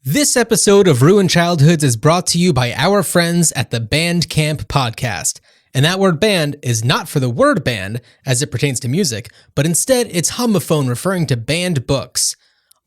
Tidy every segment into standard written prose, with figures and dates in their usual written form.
This episode of Ruined Childhoods is brought to you by our friends at the Band Camp podcast. And that word band is not for the word band as it pertains to music, but instead it's homophone referring to banned books.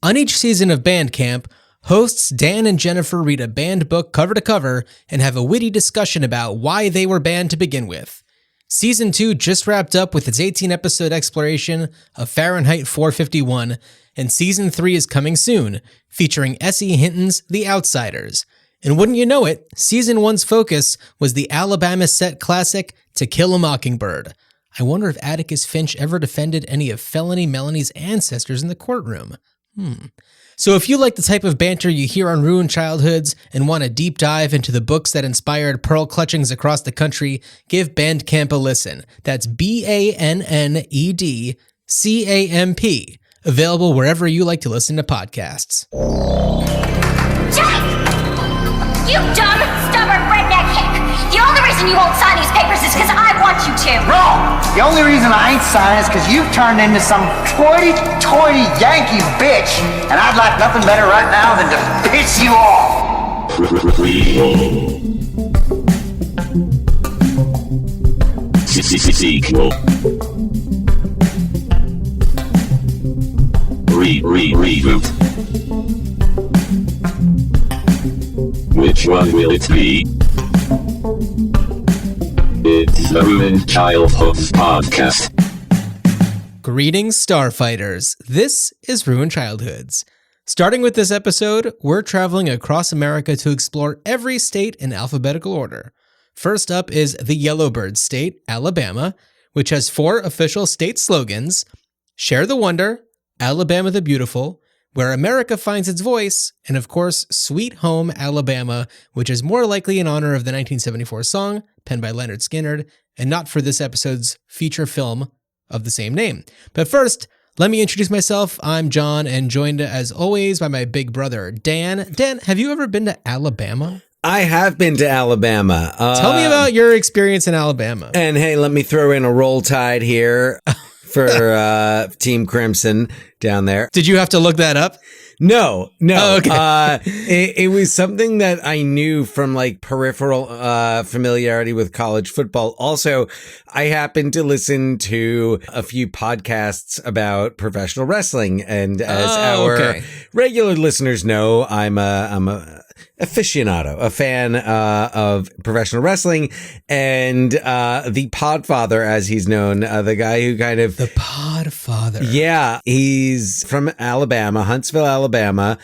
On each season of Band Camp, hosts Dan and Jennifer read a banned book cover to cover and have a witty discussion about why they were banned to begin with. Season 2 just wrapped up with its 18-episode exploration of Fahrenheit 451, and Season 3 is coming soon, featuring S.E. Hinton's The Outsiders. And wouldn't you know it, Season 1's focus was the Alabama set classic To Kill a Mockingbird. I wonder if Atticus Finch ever defended any of Felony Melanie's ancestors in the courtroom. So if you like the type of banter you hear on Ruined Childhoods and want a deep dive into the books that inspired pearl clutchings across the country, give Band Camp a listen. That's BANNEDCAMP. Available wherever you like to listen to podcasts. Jake! You dumb, stubborn redneck hick! The only reason you won't sign these papers is because I want you to! Wrong! The only reason I ain't signing is because you've turned into some toity-toity Yankee bitch, and I'd like nothing better right now than to piss you off! Sequel. Reboot. Which one will it be? It's the Ruined Childhoods podcast. Greetings, Starfighters. This is Ruined Childhoods. Starting with this episode, we're traveling across America to explore every state in alphabetical order. First up is the Yellowbird State, Alabama, which has 4 official state slogans: Share the Wonder, Alabama the Beautiful, Where America Finds Its Voice, and of course, Sweet Home Alabama, which is more likely in honor of the 1974 song, penned by Leonard Skinner, and not for this episode's feature film of the same name. But first, let me introduce myself. I'm John, and joined as always by my big brother, Dan. Dan, have you ever been to Alabama? I have been to Alabama. Tell me about your experience in Alabama. And hey, let me throw in a Roll Tide here for Team Crimson down there. Did you have to look that up? No. Oh, okay. It was something that I knew from like peripheral familiarity with college football. Also, I happened to listen to a few podcasts about professional wrestling, and as our regular listeners know, I'm a aficionado, a fan of professional wrestling, and the Podfather, as he's known, the guy who kind of... The Podfather. Yeah, he's from Alabama, Huntsville, Alabama,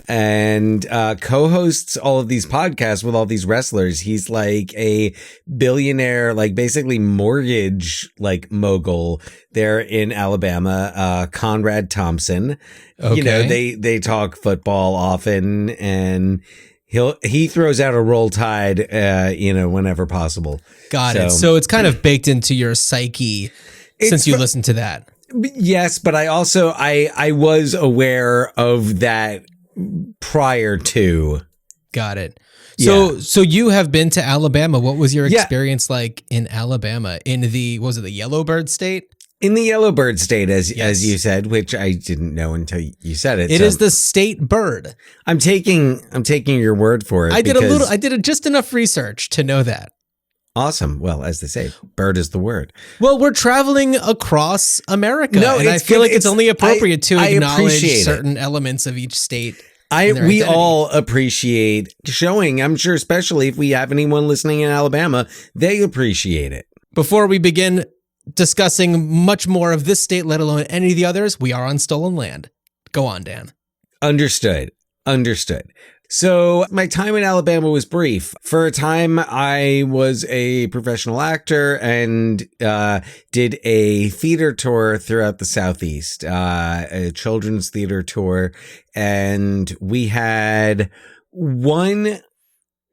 and co-hosts all of these podcasts with all these wrestlers. He's like a billionaire, like basically mortgage like mogul there in Alabama, Conrad Thompson. Okay. You know, they talk football often, and he throws out a Roll Tide, whenever possible. Got it. So it's kind of baked into your psyche since you listened to that. Yes, but I also, I was aware of that prior to. Got it. So you have been to Alabama. What was your Yeah. experience like in Alabama? In the, was it the Yellowbird State? In the Yellowbird State, as you said, which I didn't know until you said it. It is the state bird. I'm taking your word for it. I did just enough research to know that. Awesome. Well, as they say, bird is the word. Well, we're traveling across America, No, and I it's feel good. like it's only appropriate to I acknowledge appreciate certain elements of each state. We identity. all appreciate showing. I'm sure, especially if we have anyone listening in Alabama, they appreciate it. Before we begin discussing much more of this state, let alone any of the others, we are on stolen land. Go on, Dan. Understood. So my time in Alabama was brief. For a time, I was a professional actor and did a theater tour throughout the Southeast, a children's theater tour. And we had one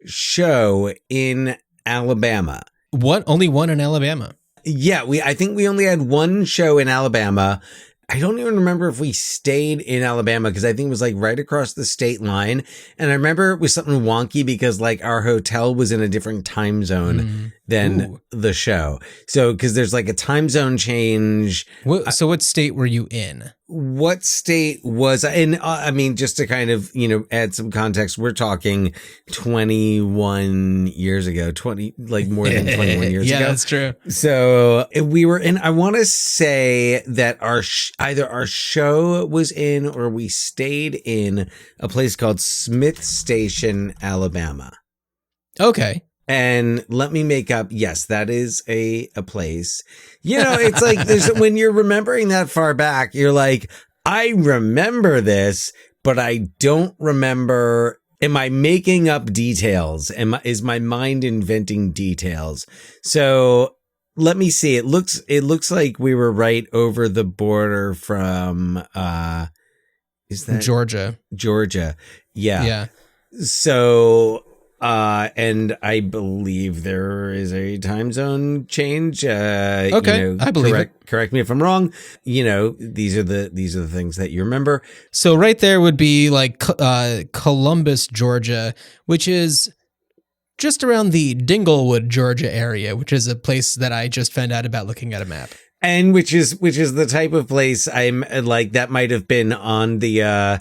show in Alabama. What? Only one in Alabama? Yeah, I think we only had one show in Alabama. I don't even remember if we stayed in Alabama, because I think it was like right across the state line. And I remember it was something wonky because like our hotel was in a different time zone than the show. So, because there's like a time zone change. So what state were you in? What state was I in? I mean, just to kind of, add some context, we're talking 21 years ago, more than 21 years ago. Yeah, that's true. So we were in, I want to say that either our show was in or we stayed in a place called Smith Station, Alabama. Okay. And let me make up. Yes, that is a place. It's like when you're remembering that far back, you're like, I remember this, but I don't remember. Am I making up details? Is my mind inventing details? So let me see. It looks like we were right over the border from, is that Georgia? Georgia. Yeah. Yeah. So, and I believe there is a time zone change. Okay, I believe it. Correct me if I'm wrong. These are the things that you remember. So right there would be like Columbus, Georgia, which is just around the Dinglewood, Georgia area, which is a place that I just found out about looking at a map. And which is the type of place I'm like that might have been on the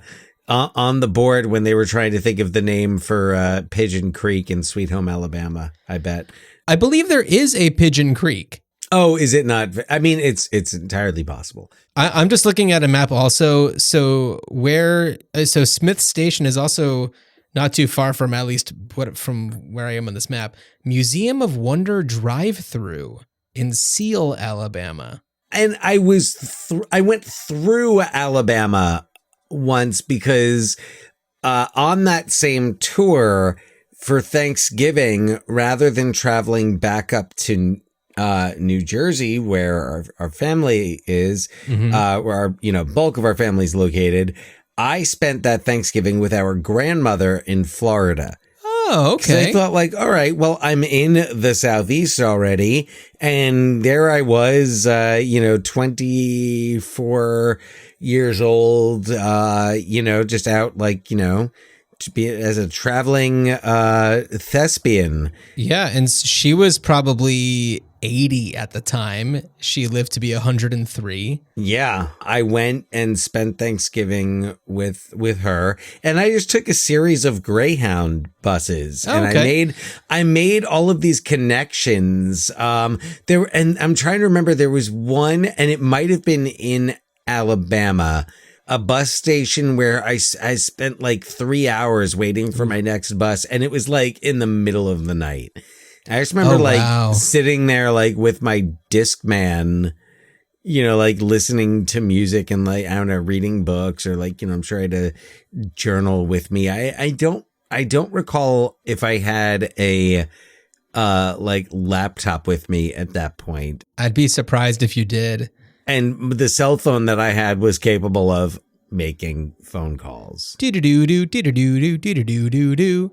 board when they were trying to think of the name for Pigeon Creek in Sweet Home Alabama, I bet. I believe there is a Pigeon Creek. Oh, is it not? I mean, it's entirely possible. I'm just looking at a map also. So Smith Station is also not too far from, at least from where I am on this map, Museum of Wonder drive-through in Seal, Alabama. And I went through Alabama once because on that same tour for Thanksgiving, rather than traveling back up to New Jersey, where our family is, where our bulk of our family is located, I spent that Thanksgiving with our grandmother in Florida. Oh, okay. I thought like, all right, well, I'm in the Southeast already. And there I was, 24 years old, just out to be as a traveling thespian. Yeah. And she was probably 80 at the time. She lived to be 103. Yeah, I went and spent Thanksgiving with her, and I just took a series of Greyhound buses, and I made all of these connections. And I'm trying to remember, there was one, and it might have been in Alabama, a bus station where I spent like 3 hours waiting for my next bus, and it was like in the middle of the night. I just remember sitting there with my Discman, listening to music and I don't know, reading books or I'm sure I had a journal with me. I don't recall if I had a laptop with me at that point. I'd be surprised if you did. And the cell phone that I had was capable of making phone calls. Do-do-do-do-do-do-do-do-do-do.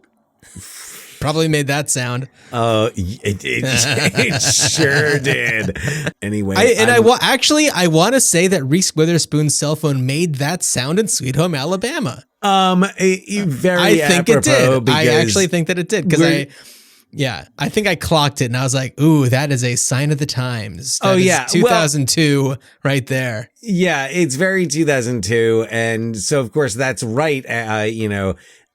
Probably made that sound. Oh, it sure did. Anyway, I want to say that Reese Witherspoon's cell phone made that sound in Sweet Home Alabama. I think it did. I because actually think that it did because I think I clocked it and I was like, ooh, that is a sign of the times. That is 2002 right there. Yeah, it's very 2002. And so, of course, that's right.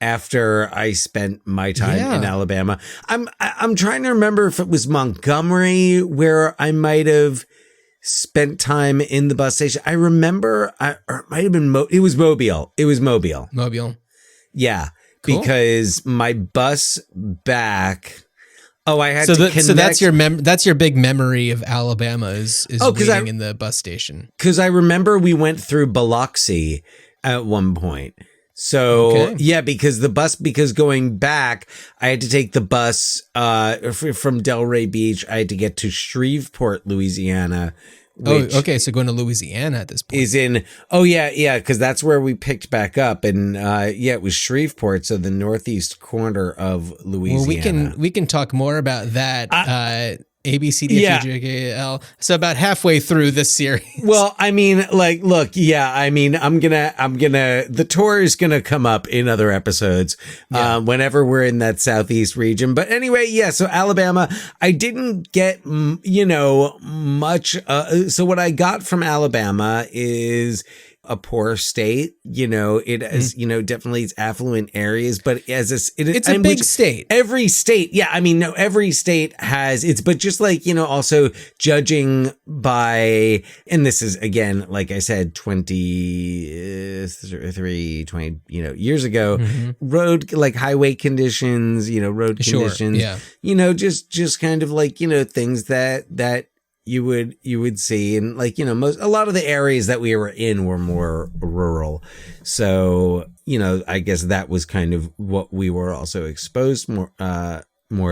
After I spent my time in Alabama, I'm trying to remember if it was Montgomery where I might have spent time in the bus station. I remember, or it might have been, it was Mobile. Mobile. Yeah. Cool. Because my bus back. Oh, I had to connect. So that's your big memory of Alabama is waiting in the bus station. Because I remember we went through Biloxi at one point. So because going back, I had to take the bus from Delray Beach. I had to get to Shreveport, Louisiana. So going to Louisiana at this point because that's where we picked back up, and it was Shreveport, so the northeast corner of Louisiana. Well, we can talk more about that A, B, C, D, F, G, H, I, J, K, L. So about halfway through this series. Well, I mean, like, look, yeah, I mean, the tour is gonna come up in other episodes, whenever we're in that Southeast region. But anyway, yeah, so Alabama, I didn't get, much. So what I got from Alabama is a poor state, it has, definitely it's affluent areas, but it's a big state. Every state. Yeah. I mean, no, every state has but just like, also judging by, and this is again, like I said, 20 years ago, road, like highway conditions, road conditions, just kind of like, things that you would see, and like, a lot of the areas that we were in were more rural. So, I guess that was kind of what we were also exposed more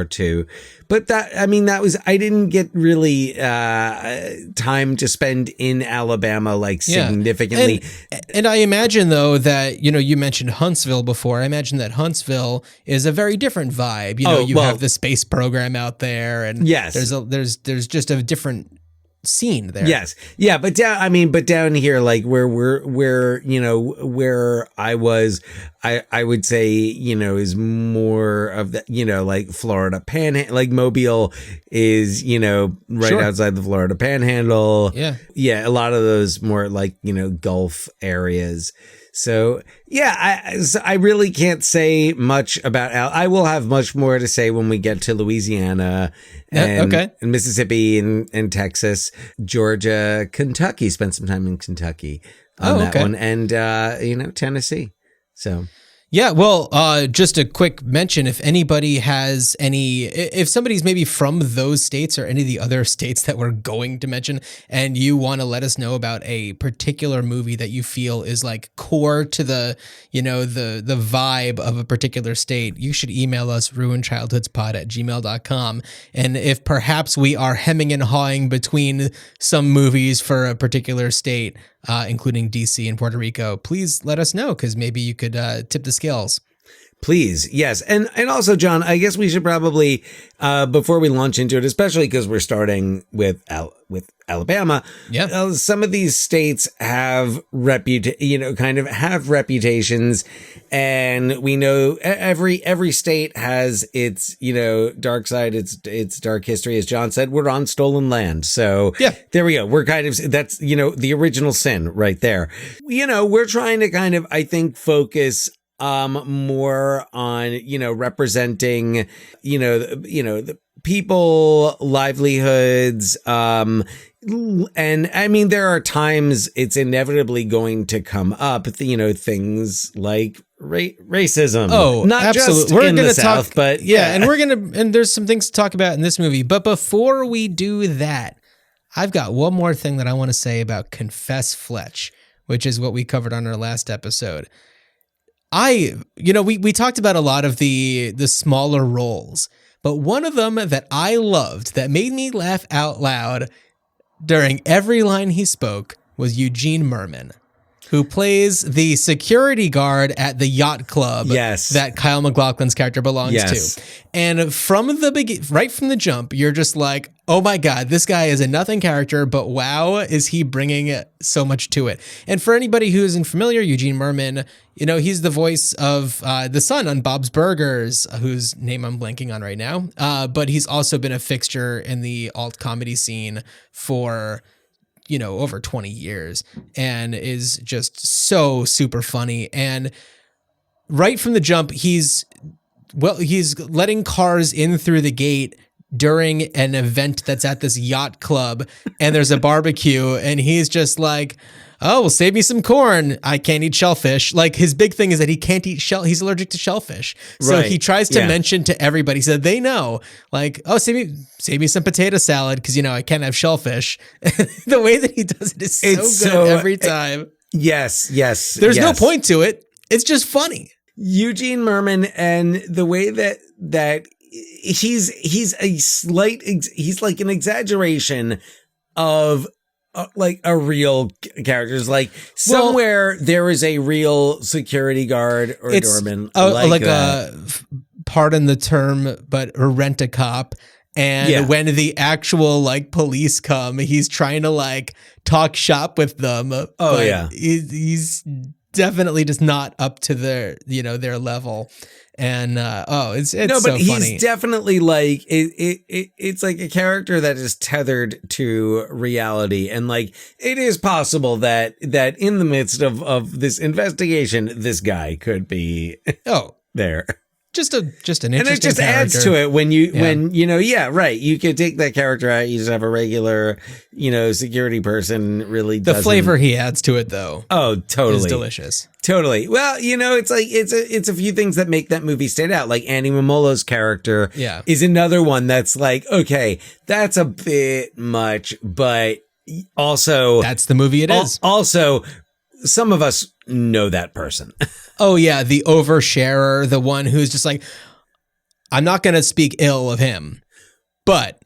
to. But I didn't get really time to spend in Alabama, like significantly. And I imagine though that, you mentioned Huntsville before. I imagine that Huntsville is a very different vibe. You have the space program out there, and yes, there's just a different scene there. Yes. Yeah. But down here, like where I was, I would say, is more of the, like Florida Panhandle, like Mobile is, right outside the Florida Panhandle. Yeah. Yeah. A lot of those more like, Gulf areas. So yeah, I really can't say much about I will have much more to say when we get to Louisiana and Mississippi and Texas, Georgia, Kentucky. Spent some time in Kentucky on that one, and Tennessee. So. Yeah, well, just a quick mention, if anybody has if somebody's maybe from those states or any of the other states that we're going to mention, and you want to let us know about a particular movie that you feel is like core to the, the vibe of a particular state, you should email us ruinchildhoodspod@gmail.com. And if perhaps we are hemming and hawing between some movies for a particular state, including DC and Puerto Rico, please let us know, because maybe you could tip the scales. Please. Yes. And also, John, I guess we should probably, before we launch into it, especially because we're starting with Alabama. Yeah. Some of these states have reputations, and we know every state has its, dark side, its dark history. As John said, we're on stolen land. So yeah, there we go. We're kind of, that's, the original sin right there. We're trying to kind of, I think, focus more on, representing, the people, livelihoods, and I mean, there are times it's inevitably going to come up, things like racism. Oh, not absolutely. just We're in gonna the talk, South, but yeah, and there's some things to talk about in this movie. But before we do that, I've got one more thing that I want to say about Confess Fletch, which is what we covered on our last episode. We talked about a lot of the smaller roles, but one of them that I loved, that made me laugh out loud during every line he spoke, was Eugene Merman, who plays the security guard at the yacht club that Kyle MacLachlan's character belongs to. And from the right from the jump, you're just like, oh my God, this guy is a nothing character, but wow, is he bringing so much to it. And for anybody who isn't familiar, Eugene Merman, he's the voice of the son on Bob's Burgers, whose name I'm blanking on right now. But he's also been a fixture in the alt comedy scene for over 20 years, and is just so super funny. And right from the jump, he's letting cars in through the gate during an event that's at this yacht club, and there's a barbecue, and he's just like, oh, well, save me some corn. I can't eat shellfish. Like, his big thing is that he can't eat he's allergic to shellfish. So he tries to mention to everybody so they know, like, oh, save me some potato salad, because, I can't have shellfish. The way that he does it is so good every time. Yes. There's no point to it. It's just funny. Eugene Merman, and the way that he's like an exaggeration of like a real character. It's like somewhere there is a real security guard or doorman like a pardon the term, but a rent-a-cop. And when the actual like police come, he's trying to like talk shop with them. He's definitely just not up to their level. And it's no, but so he's funny. Definitely like it's like a character that is tethered to reality, and like it is possible that in the midst of this investigation, this guy could be there. Just an interesting and it just character. adds to it when you right. You could take that character out. You just have a regular security person. Really, the flavor he adds to it though. Oh, totally, is delicious. Totally. Well, it's like it's a few things that make that movie stand out. Like Andy Momolo's character is another one that's like, okay, that's a bit much, but also that's the movie it is. Also, some of us know that person. Oh yeah, the oversharer, the one who's just like, I'm not going to speak ill of him, but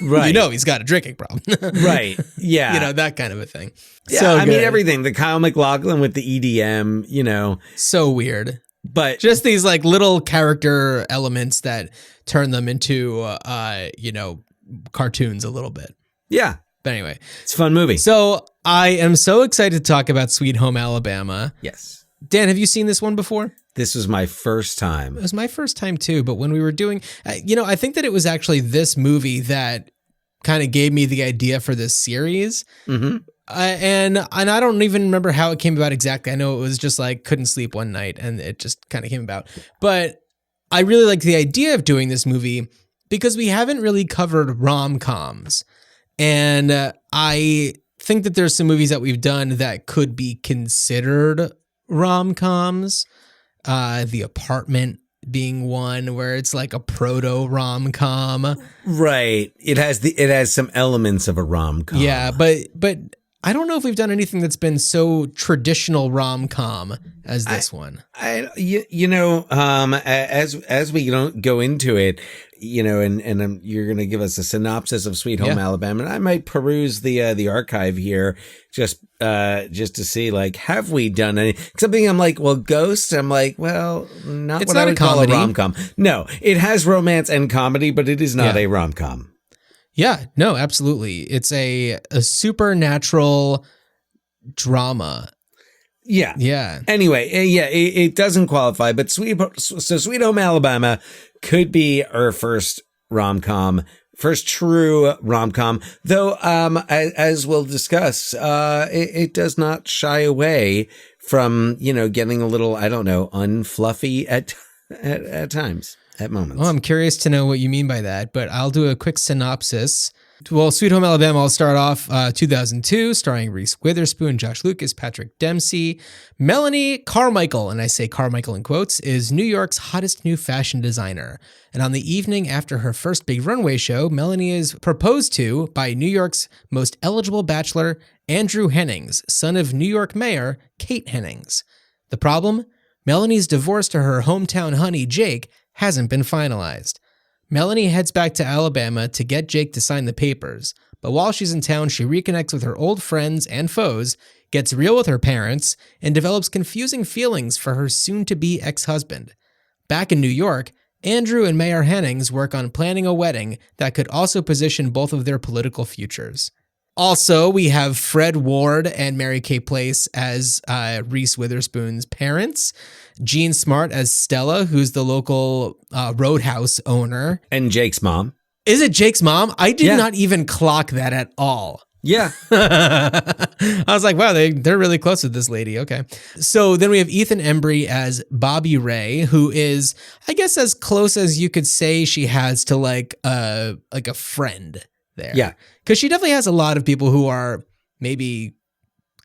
right. He's got a drinking problem. Right. Yeah. That kind of a thing. Yeah, so I mean, everything. The Kyle MacLachlan with the EDM, So weird. But just these like little character elements that turn them into, cartoons a little bit. Yeah. But anyway. It's a fun movie. So I am so excited to talk about Sweet Home Alabama. Yes. Dan, have you seen this one before? This was my first time. It was my first time too, but when we were doing, I think that it was actually this movie that kind of gave me the idea for this series. Mm-hmm. And I don't even remember how it came about exactly. I know it was just like couldn't sleep one night and it just kind of came about. But I really like the idea of doing this movie because we haven't really covered rom-coms. And I think that there's some movies that we've done that could be considered rom-coms. The Apartment being one where it's like a proto rom-com. Right. It has some elements of a rom-com. Yeah, but I don't know if we've done anything that's been so traditional rom-com as this one. As we don't go into it, and you're going to give us a synopsis of Sweet Home Alabama, and I might peruse the archive here just to see, like, have we done any something? I'm like, well, Ghost. I'm like, well, It's what not I a would call a comedy. rom-com. No, it has romance and comedy, but it is not a rom-com. Yeah, no, absolutely. It's a supernatural drama. Yeah. Yeah. Anyway, it doesn't qualify, but Sweet Home Alabama could be our first true rom-com, though, as we'll discuss, it does not shy away from, getting a little, I don't know, unfluffy at times. At moments. Well, I'm curious to know what you mean by that, but I'll do a quick synopsis. Well, Sweet Home Alabama, I'll start off 2002, starring Reese Witherspoon, Josh Lucas, Patrick Dempsey. Melanie Carmichael, and I say Carmichael in quotes, is New York's hottest new fashion designer. And on the evening after her first big runway show, Melanie is proposed to by New York's most eligible bachelor, Andrew Hennings, son of New York Mayor Kate Hennings. The problem? Melanie's divorce to her hometown honey, Jake, hasn't been finalized. Melanie heads back to Alabama to get Jake to sign the papers, but while she's in town, she reconnects with her old friends and foes, gets real with her parents, and develops confusing feelings for her soon-to-be ex-husband. Back in New York, Andrew and Mayor Hennings work on planning a wedding that could also position both of their political futures. Also, we have Fred Ward and Mary Kay Place as Reese Witherspoon's parents, Jean Smart as Stella, who's the local roadhouse owner. And Jake's mom. Is it Jake's mom? I did not even clock that at all. Yeah. I was like, wow, they're really close with this lady. Okay. So then we have Ethan Embry as Bobby Ray, who is, I guess, as close as you could say she has to like a friend there. Yeah. Because she definitely has a lot of people who are maybe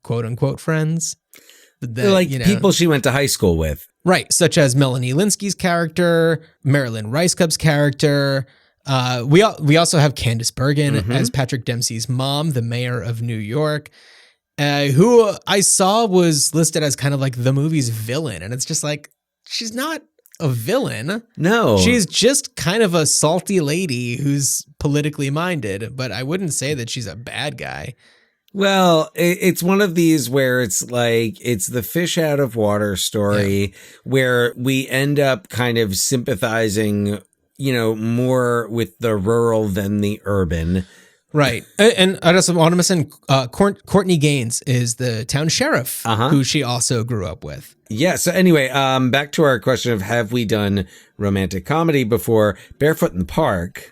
quote unquote friends. They're like people she went to high school with. Right. Such as Melanie Linsky's character, Marilyn Ricecup's character. We also have Candice Bergen as Patrick Dempsey's mom, the mayor of New York, who I saw was listed as kind of like the movie's villain. And it's just like, she's not a villain. No. She's just kind of a salty lady who's politically minded, but I wouldn't say that she's a bad guy. Well, it's one of these where it's like, it's the fish out of water story where we end up kind of sympathizing more with the rural than the urban. Right. And I just want to mention Courtney Gaines is the town sheriff, who she also grew up with. Yeah. So anyway, back to our question of have we done romantic comedy before? Barefoot in the Park.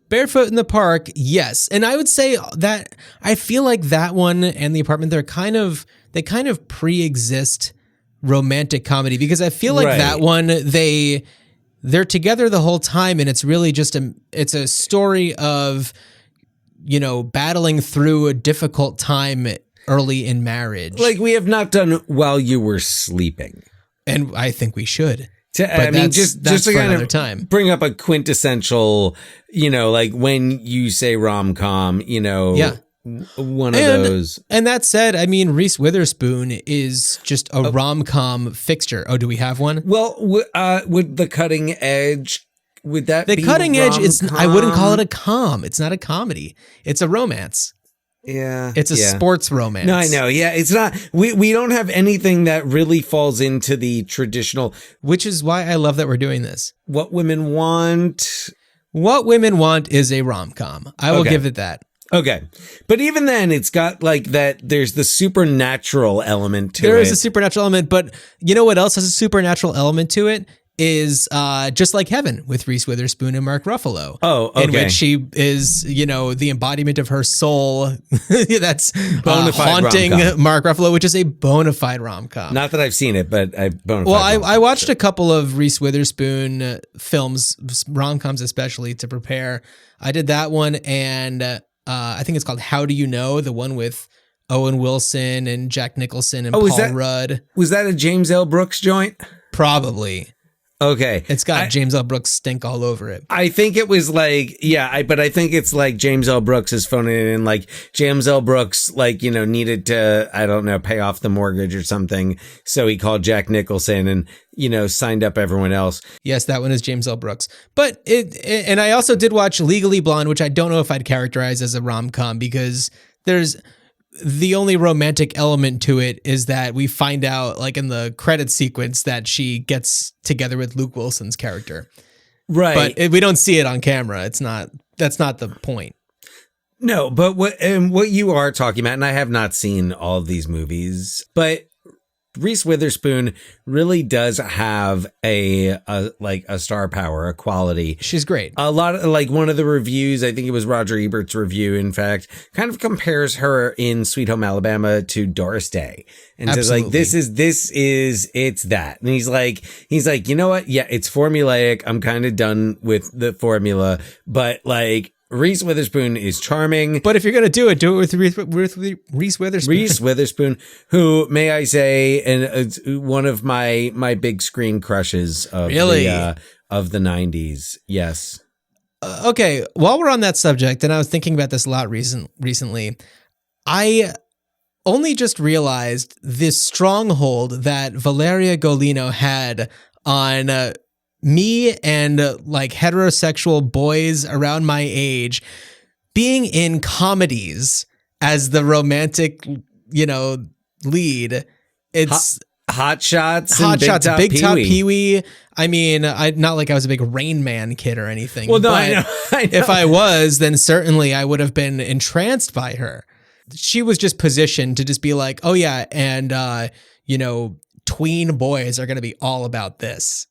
Barefoot in the Park, yes. And I would say that I feel like that one and The Apartment, they kind of pre-exist romantic comedy, because I feel like that one, they're together the whole time, and it's really just it's a story of, battling through a difficult time early in marriage. Like we have not done While You Were Sleeping. And I think we should. Just to kind another of time. Bring up a quintessential, like when you say rom-com, one of those. And that said, I mean, Reese Witherspoon is just a rom-com fixture. Oh, do we have one? Well, would The Cutting Edge, would that be The Cutting Edge is, rom-com? I wouldn't call it a com. It's not a comedy. It's a romance. Yeah. It's a sports romance. No, I know. Yeah, it's not. We don't have anything that really falls into the traditional. Which is why I love that we're doing this. What Women Want. What Women Want is a rom-com. I will give it that. Okay. But even then, it's got like that, there's the supernatural element to it. There is a supernatural element, but you know what else has a supernatural element to it? Is Just Like Heaven with Reese Witherspoon and Mark Ruffalo. Oh, okay. In which she is, the embodiment of her soul. That's haunting rom-com. Mark Ruffalo, which is a bona fide rom-com. Not that I've seen it, but I I watched a couple of Reese Witherspoon films, rom-coms especially, to prepare. I did that one, and I think it's called How Do You Know? The one with Owen Wilson and Jack Nicholson and Paul Rudd. Was that a James L. Brooks joint? Probably. Okay. It's got James L. Brooks stink all over it. I think it was like, but I think it's like James L. Brooks is phoning it in, like James L. Brooks, needed to, I don't know, pay off the mortgage or something. So he called Jack Nicholson and, signed up everyone else. Yes, that one is James L. Brooks. But and I also did watch Legally Blonde, which I don't know if I'd characterize as a rom-com, because the only romantic element to it is that we find out, like in the credit sequence, that she gets together with Luke Wilson's character. Right. But we don't see it on camera. That's not the point. No, but what you are talking about, and I have not seen all of these movies, but Reese Witherspoon really does have a star power, a quality. She's great. A lot of, like, one of the reviews, I think it was Roger Ebert's review, in fact, kind of compares her in Sweet Home Alabama to Doris Day, and says like, this is it's that. And he's like, you know what? Yeah, it's formulaic. I'm kind of done with the formula, but like, Reese Witherspoon is charming. But if you're going to do it with Reese Witherspoon. Reese Witherspoon, who, may I say, and one of my big screen crushes of the 90s. Yes. Okay, while we're on that subject, and I was thinking about this a lot recently, I only just realized this stronghold that Valeria Golino had on me and like heterosexual boys around my age being in comedies as the romantic, lead. It's Hot Shots, Big Top Pee-wee. I mean, not like I was a big Rain Man kid or anything. Well, no, but I know. If I was, then certainly I would have been entranced by her. She was just positioned to just be like, oh yeah, and tween boys are going to be all about this.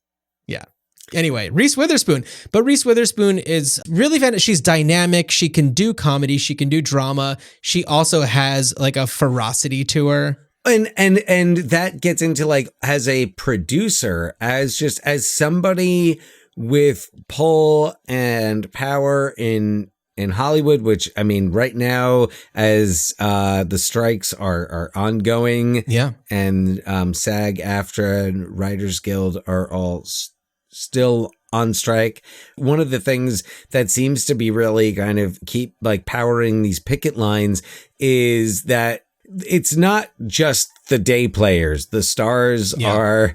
Yeah. Anyway, Reese Witherspoon. But Reese Witherspoon is really fantastic. She's dynamic. She can do comedy. She can do drama. She also has like a ferocity to her. And that gets into, like, as a producer, as somebody with pull and power in Hollywood, which, I mean, right now, as the strikes are ongoing, and SAG-AFTRA and Writers Guild are all still on strike. One of the things that seems to be really kind of keep like powering these picket lines is that it's not just the day players. The stars are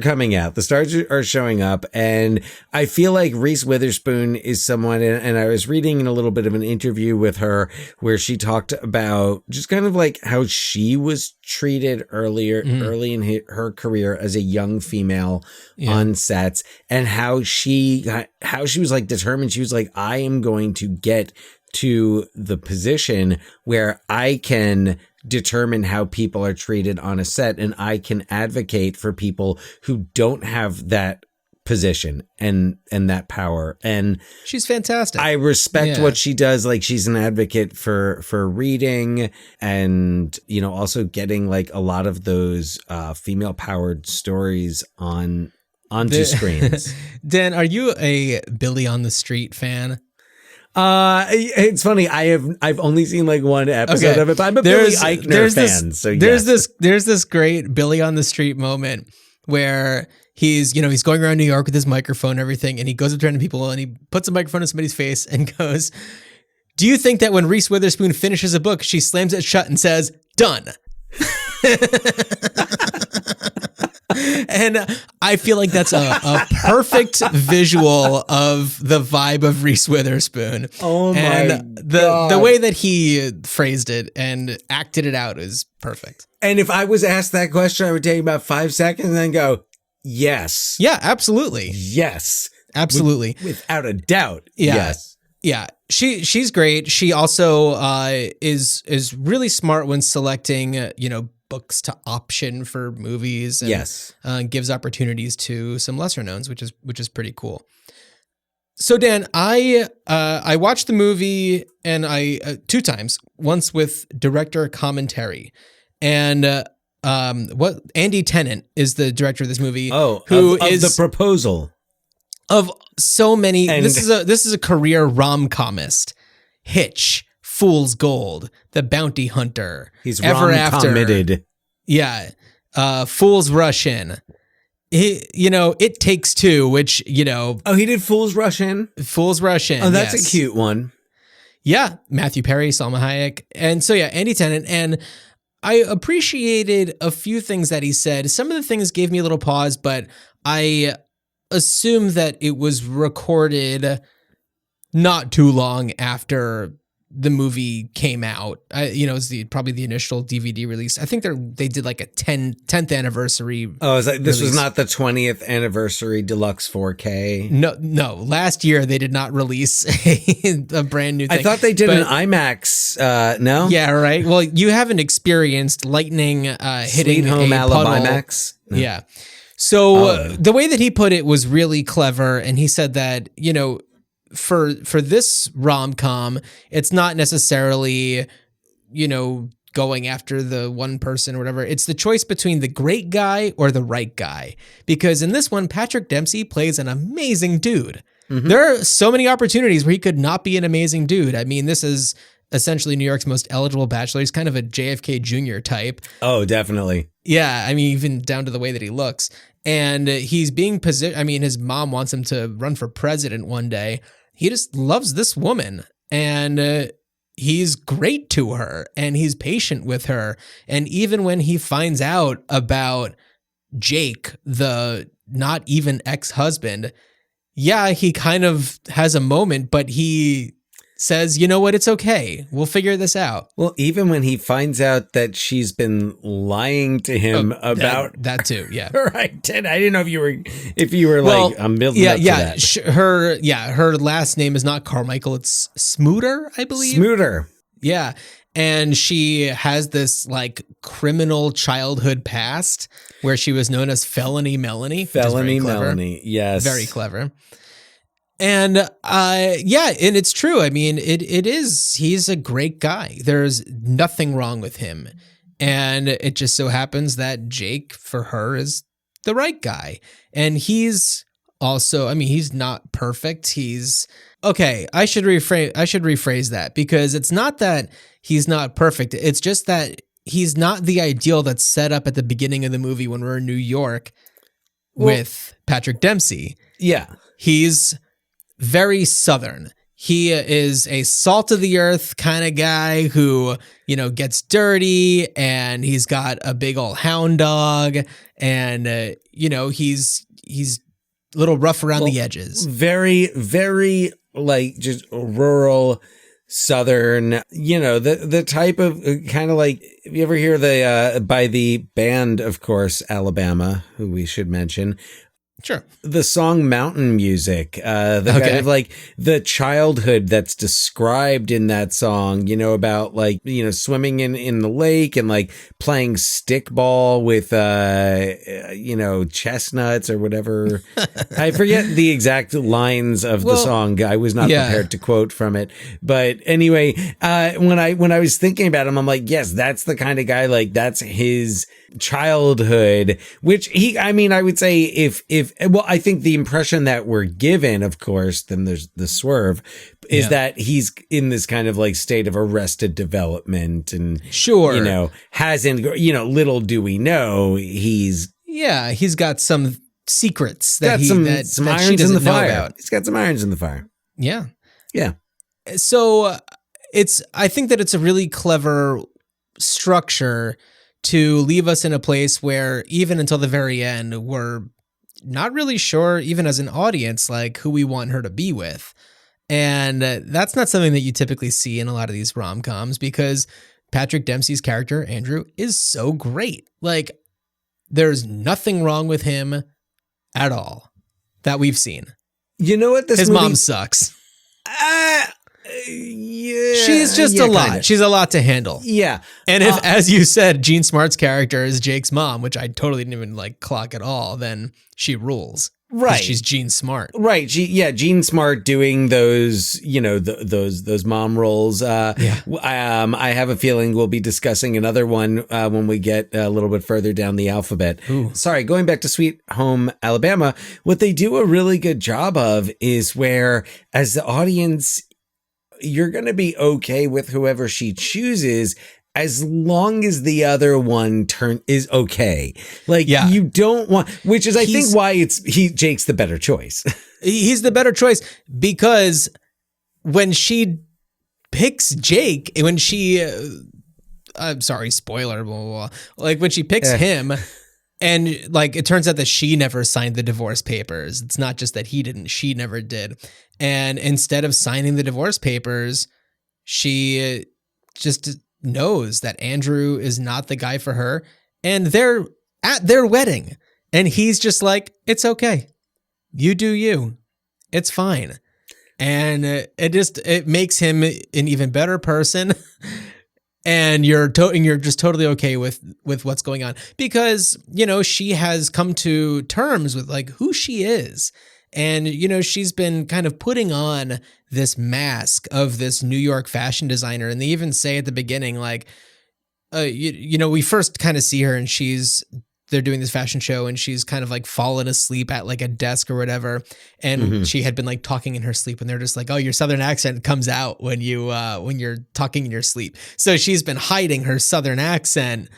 coming out. The stars are showing up. And I feel like Reese Witherspoon is someone, and I was reading in a little bit of an interview with her where she talked about just kind of like how she was treated early in her career as a young female on sets, and how she was like determined. She was like, I am going to get to the position where I can determine how people are treated on a set, and I can advocate for people who don't have that position and that power. And she's fantastic. I respect what she does. Like, she's an advocate for reading, and, you know, also getting like a lot of those female powered stories onto screens. Dan, are you a Billy on the Street fan? It's funny. I've only seen like one episode of it, but I'm a Billy Eichner fan. So there's this great Billy on the Street moment where he's going around New York with his microphone and everything, and he goes up to random people and he puts a microphone in somebody's face and goes, "Do you think that when Reese Witherspoon finishes a book, she slams it shut and says, 'Done'?" And I feel like that's a perfect visual of the vibe of Reese Witherspoon. Oh my and God. The way that he phrased it and acted it out is perfect. And if I was asked that question, I would take about 5 seconds and then go, yes. Yeah, absolutely. Yes. Absolutely. Without a doubt. Yeah. Yes. Yeah. She's great. She also is really smart when selecting, books to option for movies. And, gives opportunities to some lesser knowns, which is pretty cool. So Dan, I watched the movie and I 2 times, once with director commentary, and Andy Tennant is the director of this movie. Oh, who of is The Proposal. Of so many. And this is a career rom-comist. Hitch, Fool's Gold, The Bounty Hunter. He's Ever After. rom-committed. Yeah. Fool's Rush In. It Takes Two, which, Oh, he did Fool's Rush In? Fool's Rush In. Oh, that's yes. a cute one. Yeah. Matthew Perry, Salma Hayek. And so, Andy Tennant. And I appreciated a few things that he said. Some of the things gave me a little pause, but I assume that it was recorded not too long after the movie came out. It was probably the initial DVD release. I think they did like a 10th anniversary. Oh, is that, this release. was not the 20th anniversary deluxe 4K? No. Last year they did not release a brand new thing. I thought they did an IMAX. No? Yeah, right. Well, you haven't experienced lightning hitting Sweet Home a Alabama puddle. IMAX? No. Yeah. So the way that he put it was really clever, and he said that, for this rom-com, it's not necessarily, going after the one person or whatever. It's the choice between the great guy or the right guy. Because in this one, Patrick Dempsey plays an amazing dude. Mm-hmm. There are so many opportunities where he could not be an amazing dude. I mean, this is essentially New York's most eligible bachelor. He's kind of a JFK Jr. type. Oh, definitely. Yeah, I mean, even down to the way that he looks. And he's being positioned. I mean, his mom wants him to run for president one day. He just loves this woman, and he's great to her, and he's patient with her. And even when he finds out about Jake, the not even ex-husband, he kind of has a moment, but he says, you know what, it's okay. We'll figure this out. Well, even when he finds out that she's been lying to him about that too, yeah. Right. I didn't know if you were like, I'm building up to that. Her last name is not Carmichael, it's Smooter, I believe. Smooter. Yeah. And she has this like criminal childhood past where she was known as Felony Melanie. Felony Melanie, yes. Very clever. And and it's true. I mean, he's a great guy. There's nothing wrong with him. And it just so happens that Jake, for her, is the right guy. And he's also, I mean, he's not perfect. I should rephrase that, because it's not that he's not perfect. It's just that he's not the ideal that's set up at the beginning of the movie when we're in New York with Patrick Dempsey. Yeah. He's very Southern. He is a salt of the earth kind of guy who, you know, gets dirty, and he's got a big old hound dog, and you know, he's a little rough around the edges. Very, very like just rural Southern, you know, the type of kind of like, if you ever hear by the band, of course, Alabama, who we should mention. Sure. The song Mountain Music, kind of like the childhood that's described in that song, you know, about like, you know, swimming in the lake and like playing stickball with, you know, chestnuts or whatever. I forget the exact lines of the song. I was not prepared to quote from it. But anyway, when I was thinking about him, I'm like, yes, that's the kind of guy, like that's his childhood, which I would say I think the impression that we're given, of course, then there's the swerve, is that he's in this kind of like state of arrested development, and sure, you know, hasn't, you know, little do we know he's got some secrets that some that irons she in the doesn't know fire. about. He's got some irons in the fire. Yeah. So I think that it's a really clever structure to leave us in a place where even until the very end, we're not really sure, even as an audience, like who we want her to be with. And that's not something that you typically see in a lot of these rom-coms, because Patrick Dempsey's character, Andrew, is so great. Like, there's nothing wrong with him at all that we've seen. You know what? His mom sucks. Yeah, she's just a lot. Kinda. She's a lot to handle. Yeah. And if, as you said, Jean Smart's character is Jake's mom, which I totally didn't even like clock at all, then she rules. Right. She's Jean Smart. Right. Jean Smart doing those, you know, those mom roles. I have a feeling we'll be discussing another one when we get a little bit further down the alphabet. Ooh. Sorry, going back to Sweet Home Alabama, what they do a really good job of is where, as the audience, you're going to be okay with whoever she chooses, as long as the other one is okay. Like, you don't want, which is, I think, why Jake's the better choice. He's the better choice, because when she picks Jake, when she, I'm sorry, spoiler, blah, blah, blah. Like when she picks him, and like, it turns out that she never signed the divorce papers. It's not just that he didn't, she never did. And instead of signing the divorce papers, she just knows that Andrew is not the guy for her. And they're at their wedding. And he's just like, it's okay. You do you. It's fine. And it makes him an even better person. And you're just totally okay with what's going on, because, you know, she has come to terms with like who she is. And, you know, she's been kind of putting on this mask of this New York fashion designer. And they even say at the beginning, like, you know, we first kind of see her and they're doing this fashion show, and she's kind of like fallen asleep at like a desk or whatever. And she had been like talking in her sleep, and they're just like, oh, your Southern accent comes out when you're talking in your sleep. So she's been hiding her Southern accent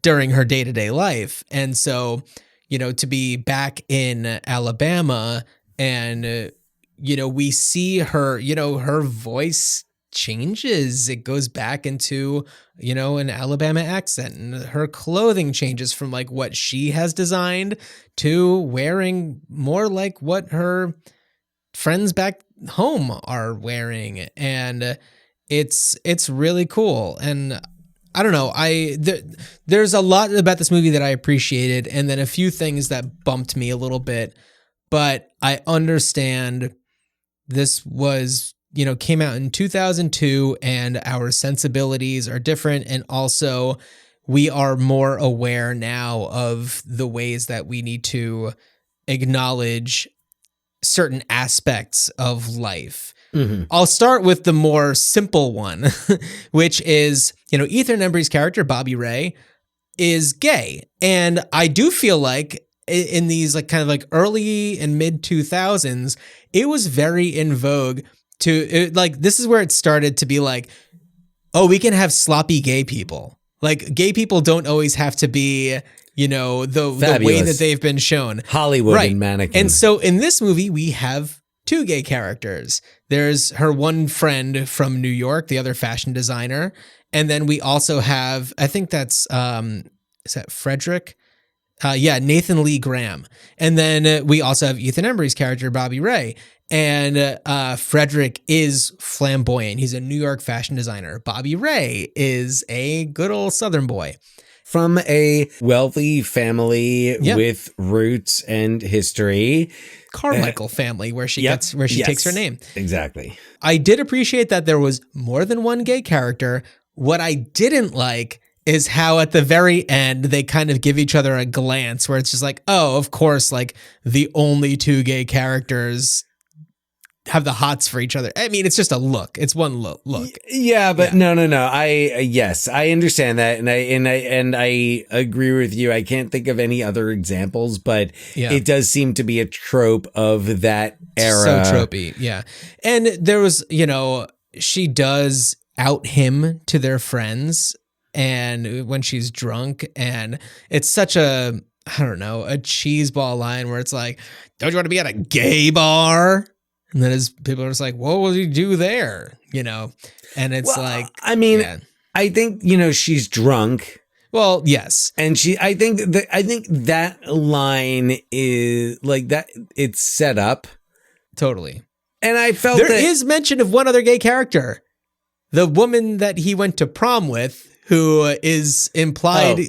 during her day-to-day life. And so, you know, to be back in Alabama and, you know, we see her, you know, her voice changes. It goes back into, you know, an Alabama accent, and her clothing changes from like what she has designed to wearing more like what her friends back home are wearing. And it's really cool. And I don't know, there's a lot about this movie that I appreciated, and then a few things that bumped me a little bit, but I understand this was, you know, came out in 2002, and our sensibilities are different. And also we are more aware now of the ways that we need to acknowledge certain aspects of life. Mm-hmm. I'll start with the more simple one, which is, you know, Ethan Embry's character, Bobby Ray, is gay. And I do feel like in these like kind of like early and mid 2000s, it was very in vogue this is where it started to be like, oh, we can have sloppy gay people. Like, gay people don't always have to be, you know, the way that they've been shown. Hollywood and mannequin. And so in this movie, we have two gay characters. There's her one friend from New York, the other fashion designer. And then we also have, I think that's, is that Frederick? Nathan Lee Graham. And then we also have Ethan Embry's character, Bobby Ray. And Frederick is flamboyant. He's a New York fashion designer. Bobby Ray is a good old Southern boy. From a wealthy family with roots and history. Carmichael family, where she takes her name. Exactly. I did appreciate that there was more than one gay character. What I didn't like is how at the very end they kind of give each other a glance where it's just like, oh, of course, like the only two gay characters have the hots for each other. I mean, it's just a look. It's one look. Yeah, but no. I understand that, and I agree with you. I can't think of any other examples, but it does seem to be a trope of that era. So tropey, yeah. And there was, she does out him to their friends, and when she's drunk, and it's such a, I don't know, a cheeseball line where it's like, don't you want to be at a gay bar? And then people are just like, what will you do there? And it's I think, she's drunk. Well, yes. And I think that line is like that. It's set up. Totally. And I felt there is mention of one other gay character, the woman that he went to prom with, who is implied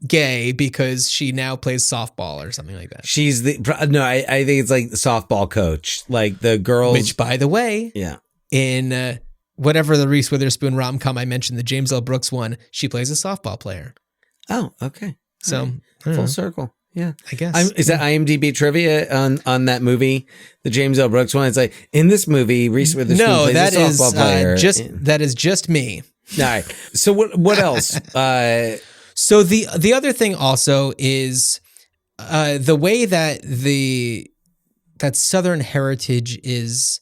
gay because she now plays softball or something like that. She's I think it's like the softball coach, like the girls. Which, by the way, in whatever the Reese Witherspoon rom-com I mentioned, the James L. Brooks one, she plays a softball player. Oh, okay. So full circle. Yeah, I guess. Is that IMDb trivia on that movie, the James L. Brooks one? It's like, in this movie, Reese Witherspoon plays a softball player. That is just me. All right. So what else? So the other thing also is the way that that Southern heritage is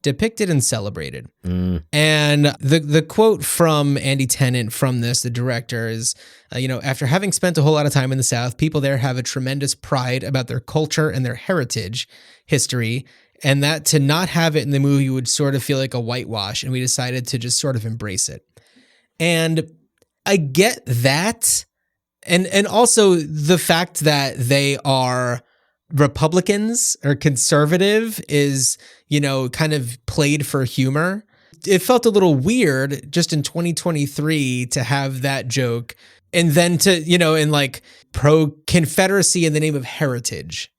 depicted and celebrated. And the quote from Andy Tennant from this, the director, is, after having spent a whole lot of time in the South, people there have a tremendous pride about their culture and their heritage history, and that to not have it in the movie would sort of feel like a whitewash, and we decided to just sort of embrace it. And I get that. And also the fact that they are Republicans or conservative is, kind of played for humor. It felt a little weird just in 2023 to have that joke and then to, in like pro-Confederacy in the name of heritage.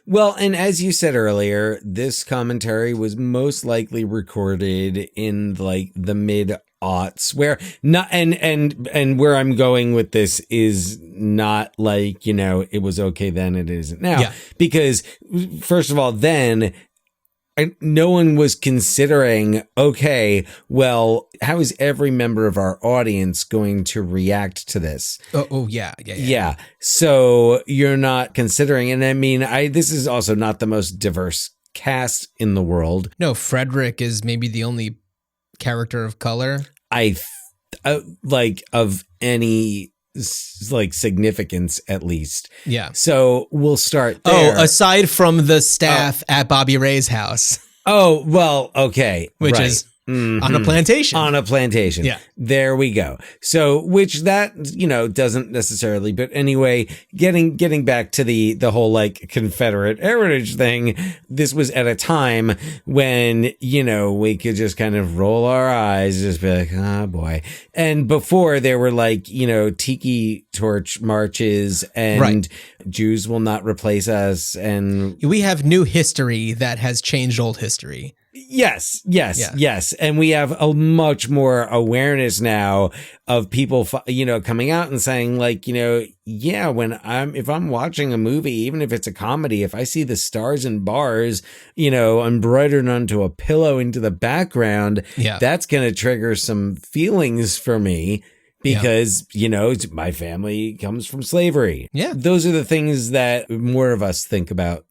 Well, and as you said earlier, this commentary was most likely recorded in like the mid-aughts, where not and where I'm going with this is not like, it was okay then, it isn't now. Yeah. Because first of all, then no one was considering, okay, well, how is every member of our audience going to react to this? Yeah. So you're not considering, and I mean, this is also not the most diverse cast in the world. No, Frederick is maybe the only character of color. Of any like significance, at least. Yeah. So we'll start there. Oh, aside from the staff at Bobby Ray's house. Oh, well, okay. Which is on a plantation. On a plantation. Yeah. There we go. So, which that, doesn't necessarily, but anyway, getting back to the whole like Confederate heritage thing, this was at a time when, we could just kind of roll our eyes, just be like, oh boy. And before there were like, tiki torch marches and Jews will not replace us. And we have new history that has changed old history. Yes. And we have a much more awareness now of people, coming out and saying like, if I'm watching a movie, even if it's a comedy, if I see the stars and bars, embroidered onto a pillow into the background, that's going to trigger some feelings for me. Because, my family comes from slavery. Yeah. Those are the things that more of us think about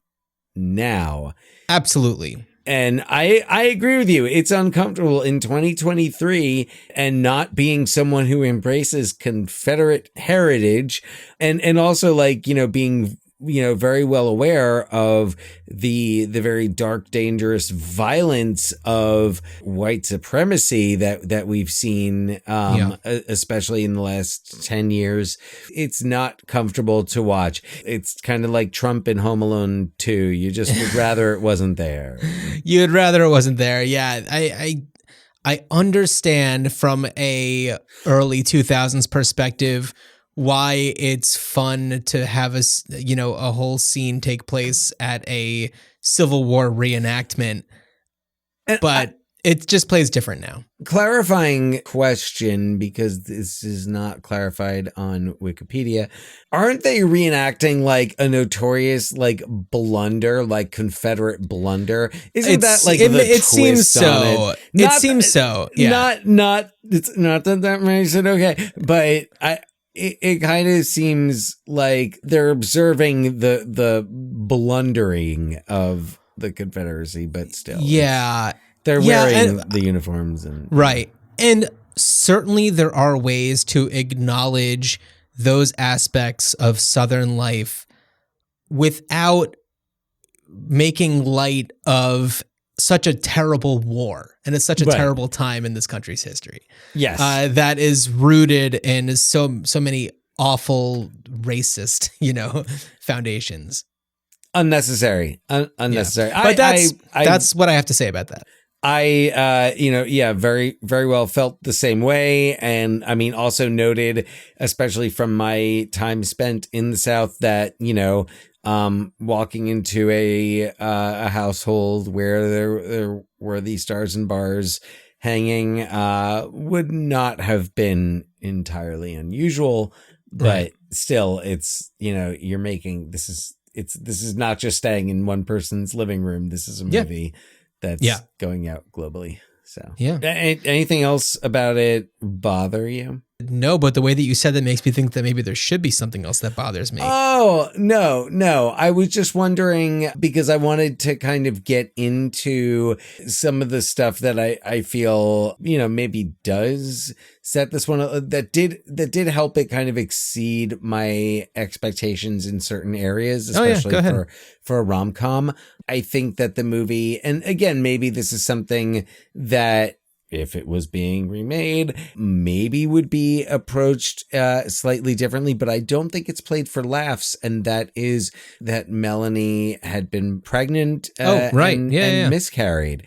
now. Absolutely. And I agree with you. It's uncomfortable in 2023 and not being someone who embraces Confederate heritage and also like, being very well aware of the very dark, dangerous violence of white supremacy that we've seen, especially in the last 10 years. It's not comfortable to watch. It's kind of like Trump in Home Alone 2. You just would rather it wasn't there. You'd rather it wasn't there. Yeah. I understand from a early 2000s perspective why it's fun to have a whole scene take place at a Civil War reenactment, but it just plays different now. Clarifying question, because this is not clarified on Wikipedia. Aren't they reenacting like a notorious like blunder, like Confederate blunder? Isn't that like the twist seems so. It seems so. Yeah. It's not that makes it okay, but it kind of seems like they're observing the blundering of the Confederacy, but still. Yeah. They're wearing the uniforms. Right. And certainly there are ways to acknowledge those aspects of Southern life without making light of such a terrible war. And it's such a terrible time in this country's history. Yes. That is rooted in so many awful racist, foundations. Unnecessary. Unnecessary. Yeah. But that's what I have to say about that. Very, very well felt the same way. And I mean, also noted, especially from my time spent in the South, that, walking into a household where there were these stars and bars hanging, would not have been entirely unusual, but still it's, you're making, this is not just staying in one person's living room. This is a movie that's going out globally. So anything else about it bother you? No, but the way that you said that makes me think that maybe there should be something else that bothers me. Oh, no. I was just wondering, because I wanted to kind of get into some of the stuff that I feel, maybe does set this one that did help it kind of exceed my expectations in certain areas, especially for a rom-com. I think that the movie, and again, maybe this is something that if it was being remade, maybe would be approached slightly differently, but I don't think it's played for laughs. And that is that Melanie had been pregnant and miscarried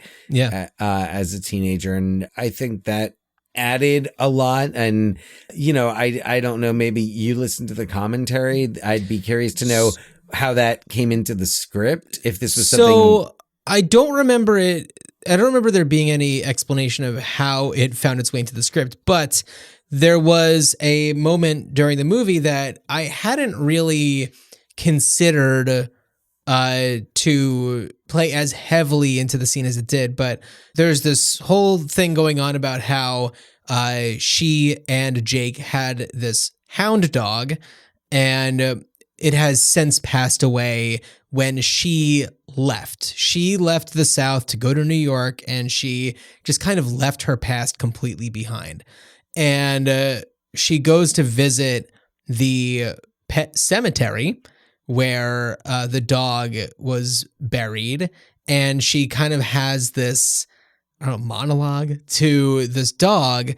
as a teenager. And I think that added a lot. And, I don't know, maybe you listened to the commentary. I'd be curious to know how that came into the script, if this was something. So I don't remember it. I don't remember there being any explanation of how it found its way into the script, but there was a moment during the movie that I hadn't really considered to play as heavily into the scene as it did. But there's this whole thing going on about how she and Jake had this hound dog, and it has since passed away when she left. She left the South to go to New York, and she just kind of left her past completely behind. And she goes to visit the pet cemetery where the dog was buried, and she kind of has this monologue to this dog.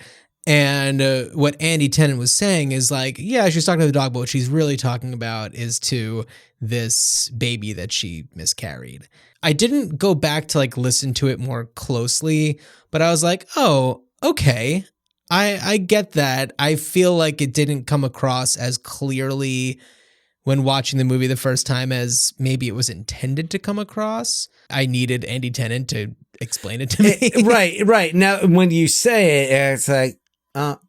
And what Andy Tennant was saying is like, yeah, she's talking to the dog, but what she's really talking about is to this baby that she miscarried. I didn't go back to like listen to it more closely, but I was like, oh, okay. I get that. I feel like it didn't come across as clearly when watching the movie the first time as maybe it was intended to come across. I needed Andy Tennant to explain it to me. Right. Now, when you say it, it's like, and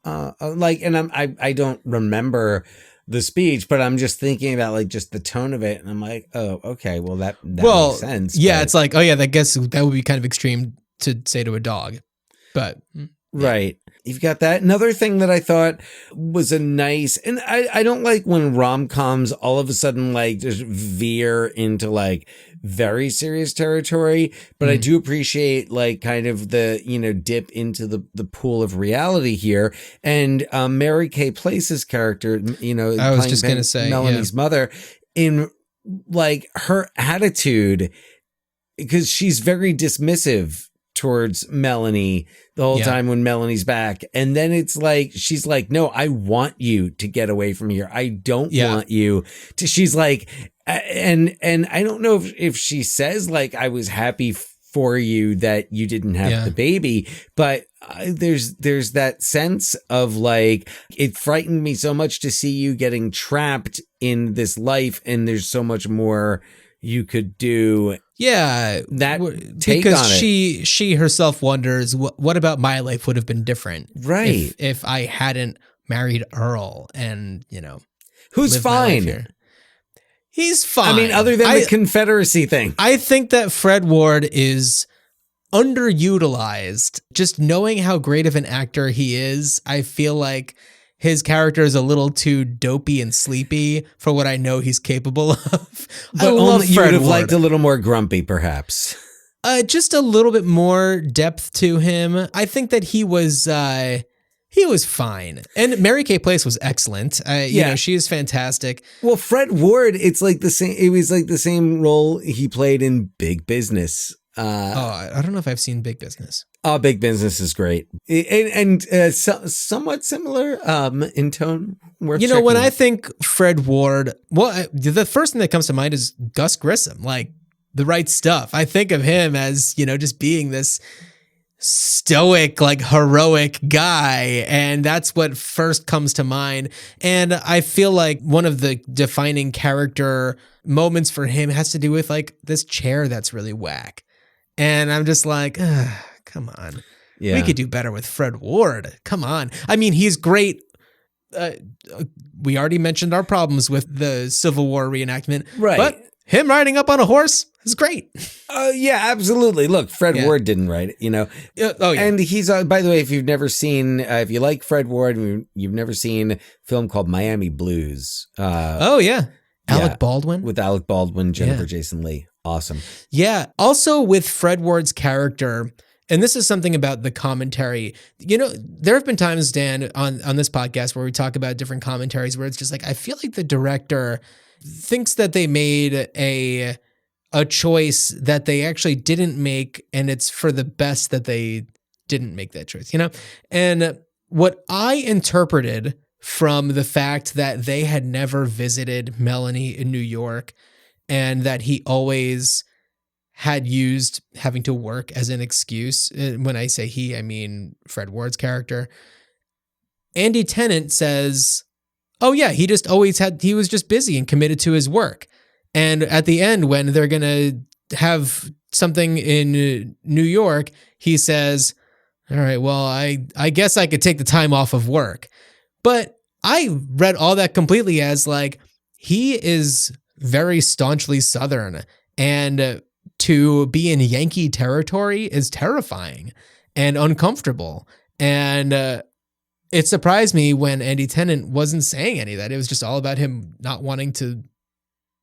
I don't remember the speech, but I'm just thinking about like just the tone of it, and I'm like, oh, okay, well that makes sense. Yeah, it's like, oh yeah, I guess that would be kind of extreme to say to a dog, but right. You've got that. Another thing that I thought was a nice, and I don't like when rom-coms all of a sudden like just veer into like very serious territory, but I do appreciate like kind of the, dip into the pool of reality here. And Mary Kay Place's character, I was just going to say Melanie's mother, in like her attitude, because she's very dismissive towards Melanie the whole time when Melanie's back. And then it's like, she's like, no, I want you to get away from here. I don't want you to, she's like, and I don't know if she says like, I was happy for you that you didn't have the baby, but there's that sense of like, it frightened me so much to see you getting trapped in this life, and there's so much more you could do. Yeah, that take because on it. she herself wonders what about my life would have been different, right? If I hadn't married Earl, and who's fine. He's fine. I mean, other than the Confederacy thing. I think that Fred Ward is underutilized. Just knowing how great of an actor he is, I feel like his character is a little too dopey and sleepy for what I know he's capable of. But I love you Fred would have Ward. liked a little more grumpy, perhaps. Just a little bit more depth to him. I think that he was fine. And Mary Kay Place was excellent. You know, she is fantastic. Well, Fred Ward, it was like the same role he played in Big Business. I don't know if I've seen Big Business. Oh, Big Business is great. And somewhat similar in tone. When I think Fred Ward, the first thing that comes to mind is Gus Grissom, like The Right Stuff. I think of him as, just being this stoic, like heroic guy, and that's what first comes to mind. And I feel like one of the defining character moments for him has to do with like this chair that's really whack, and I'm just like, come on, we could do better with Fred Ward. Come on. I mean, he's great. We already mentioned our problems with the Civil War reenactment, right? But him riding up on a horse is great. Yeah, absolutely. Look, Fred Ward didn't write it, And he's, by the way, if you've never seen, if you like Fred Ward, and you've never seen a film called Miami Blues. Alec Baldwin. With Alec Baldwin, Jennifer Jason Leigh. Awesome. Yeah. Also with Fred Ward's character, and this is something about the commentary. There have been times, Dan, on this podcast where we talk about different commentaries where it's just like, I feel like the director thinks that they made a choice that they actually didn't make, and it's for the best that they didn't make that choice, And what I interpreted from the fact that they had never visited Melanie in New York, and that he always had used having to work as an excuse. When I say he, I mean Fred Ward's character. Andy Tennant says, oh yeah, he was just busy and committed to his work. And at the end, when they're going to have something in New York, he says, all right, well, I guess I could take the time off of work. But I read all that completely as like, he is very staunchly Southern, and to be in Yankee territory is terrifying and uncomfortable. And it surprised me when Andy Tennant wasn't saying any of that. It was just all about him not wanting to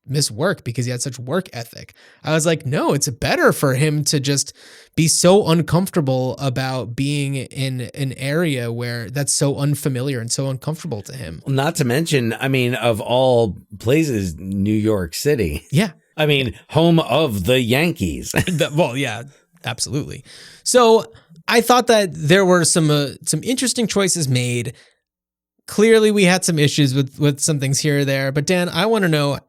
miss work because he had such work ethic. I was like, no, it's better for him to just be so uncomfortable about being in an area where that's so unfamiliar and so uncomfortable to him. Not to mention, I mean, of all places, New York City. Yeah. I mean, home of the Yankees. Well, yeah, absolutely. So I thought that there were some interesting choices made. Clearly, we had some issues with some things here or there. But Dan, I want to know,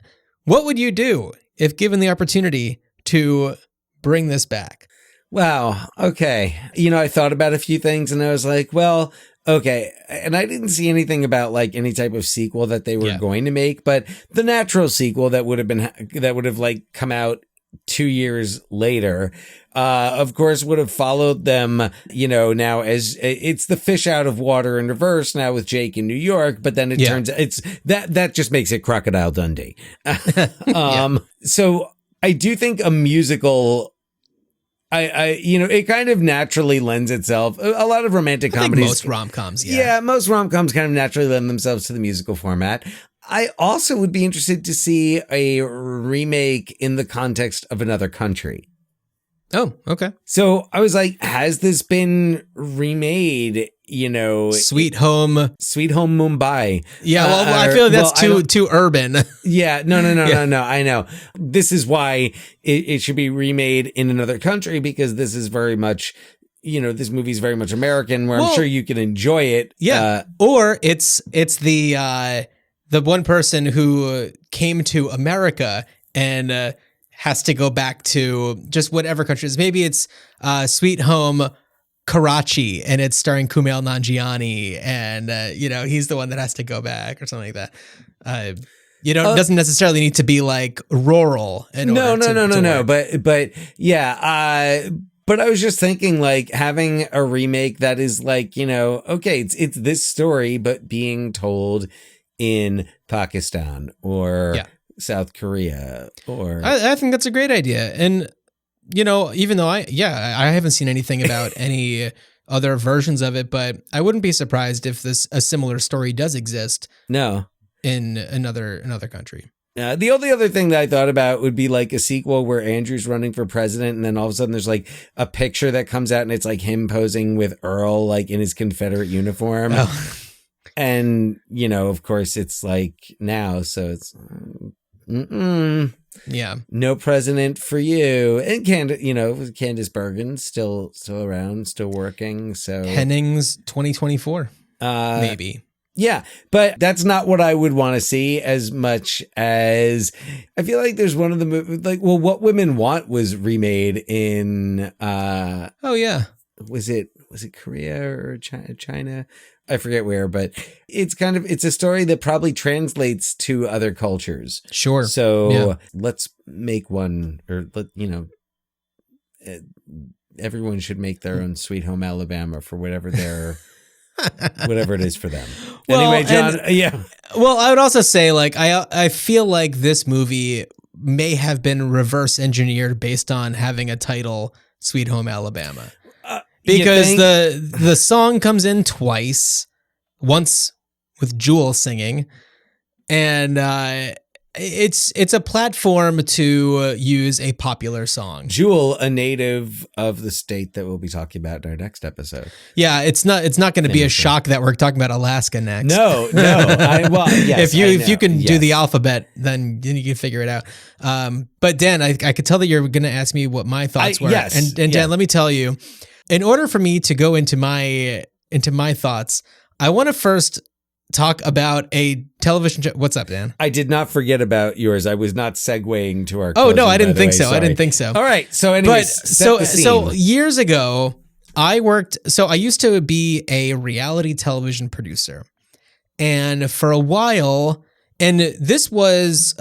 what would you do if given the opportunity to bring this back? Wow. Okay. I thought about a few things and I was like, well, okay. And I didn't see anything about like any type of sequel that they were going to make, but the natural sequel that would have like come out 2 years later, of course, would have followed them, now as it's the fish out of water in reverse now with Jake in New York, but then it turns it's that just makes it Crocodile Dundee. So I do think a musical, it kind of naturally lends itself. A lot of romantic comedies, most rom-coms, most rom-coms kind of naturally lend themselves to the musical format. I also would be interested to see a remake in the context of another country. Oh, okay. So I was like, has this been remade? Sweet Home Mumbai. Yeah, well, I feel that's too urban. Yeah, no. I know. This is why it should be remade in another country, because this is very much, this movie is very much American, where I'm sure you can enjoy it. Yeah, or it's the one person who came to America and has to go back to just whatever countries. Maybe it's Sweet Home Karachi, and it's starring Kumail Nanjiani, and he's the one that has to go back or something like that. It doesn't necessarily need to be like rural. No. But yeah. But I was just thinking, like, having a remake that is like, okay, it's this story, but being told in Pakistan or South Korea, or I think that's a great idea. And even though I haven't seen anything about any other versions of it, but I wouldn't be surprised if a similar story does exist. No, in another country. The only other thing that I thought about would be like a sequel where Andrew's running for president, and then all of a sudden there's like a picture that comes out, and it's like him posing with Earl, like in his Confederate uniform. Oh. And of course it's like now, so it's yeah, no president for you. And Candice Bergen still around, still working. So Hennings 2024, maybe. Yeah, but that's not what I would want to see as much as I feel like there's one of the movies, like, well, What Women Want was remade in oh yeah, was it Korea or China? I forget where, but it's a story that probably translates to other cultures. Sure. So let's make one, or everyone should make their own Sweet Home Alabama for whatever their whatever it is for them. Well, anyway, John, yeah. Well, I would also say, like, I feel like this movie may have been reverse engineered based on having a title, Sweet Home Alabama. Because the song comes in twice, once with Jewel singing, and it's a platform to use a popular song. Jewel, a native of the state that we'll be talking about in our next episode. Yeah, it's not going to be a shock that we're talking about Alaska next. No. Yes, if you can do the alphabet, then you can figure it out. But Dan, I could tell that you're going to ask me what my thoughts were. Yes, and Dan, let me tell you. In order for me to go into my thoughts, I want to first talk about a television show. What's up, Dan? I did not forget about yours. I was not segueing to our. Oh no, I didn't think so. I didn't think so. All right. So anyways, so years ago, I used to be a reality television producer, and for a while, and this was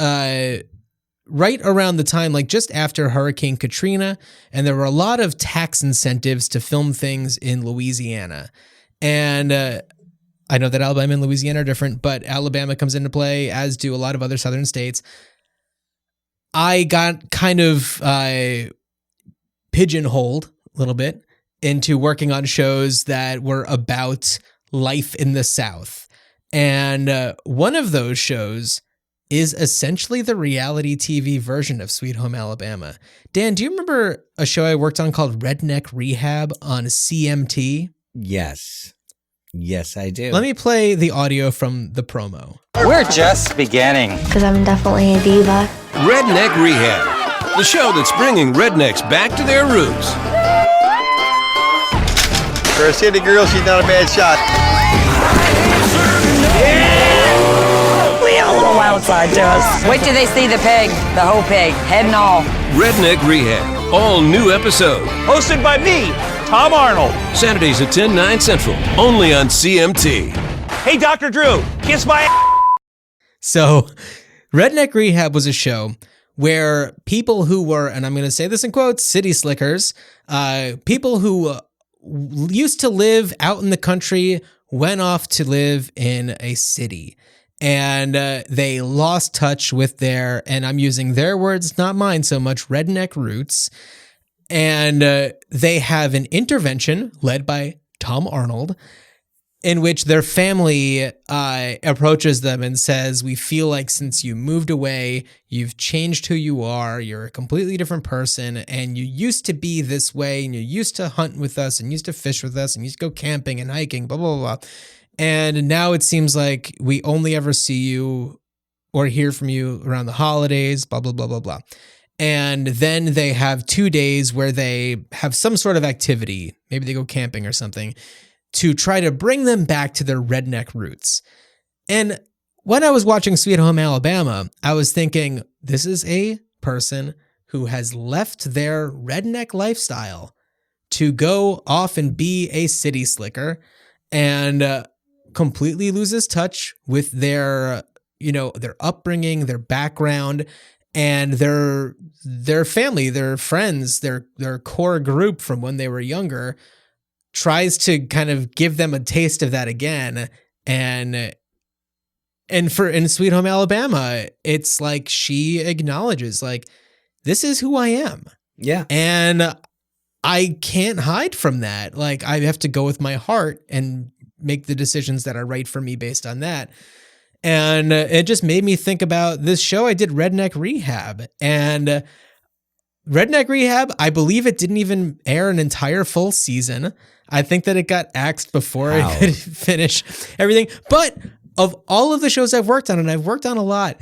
right around the time, like just after Hurricane Katrina, and there were a lot of tax incentives to film things in Louisiana. And I know that Alabama and Louisiana are different, but Alabama comes into play, as do a lot of other southern states. I got kind of pigeonholed a little bit into working on shows that were about life in the South. And one of those shows is essentially the reality TV version of Sweet Home Alabama. Dan, do you remember a show I worked on called Redneck Rehab on CMT? Yes. Yes, I do. Let me play the audio from the promo. We're just beginning. Because I'm definitely a diva. Redneck Rehab, the show that's bringing rednecks back to their roots. For a city girl, she's not a bad shot. A little wild side to us. Wait till they see the pig, the whole pig, head and all. Redneck Rehab, all new episode. Hosted by me, Tom Arnold. Saturdays at 10, 9 Central, only on CMT. Hey, Dr. Drew, kiss my So, Redneck Rehab was a show where people who were, and I'm going to say this in quotes, city slickers, people who used to live out in the country went off to live in a city. And they lost touch with their, and I'm using their words, not mine so much, redneck roots. And they have an intervention led by Tom Arnold in which their family approaches them and says, we feel like since you moved away, you've changed who you are. You're a completely different person. And you used to be this way. And you used to hunt with us and used to fish with us and used to go camping and hiking, blah, blah, blah, blah. And now it seems like we only ever see you or hear from you around the holidays, blah, blah, blah, blah, blah. And then they have 2 days where they have some sort of activity. Maybe they go camping or something, to try to bring them back to their redneck roots. And when I was watching Sweet Home Alabama, I was thinking, this is a person who has left their redneck lifestyle to go off and be a city slicker and completely loses touch with their, their upbringing, their background, and their family, their friends, their core group from when they were younger, tries to kind of give them a taste of that again. And in Sweet Home Alabama, it's like she acknowledges, like, this is who I am. Yeah. And I can't hide from that. Like, I have to go with my heart and make the decisions that are right for me based on that. And it just made me think about this show. I did Redneck Rehab, and Redneck Rehab, I believe it didn't even air an entire full season. I think that it got axed before I could finish everything. But of all of the shows I've worked on, and I've worked on a lot,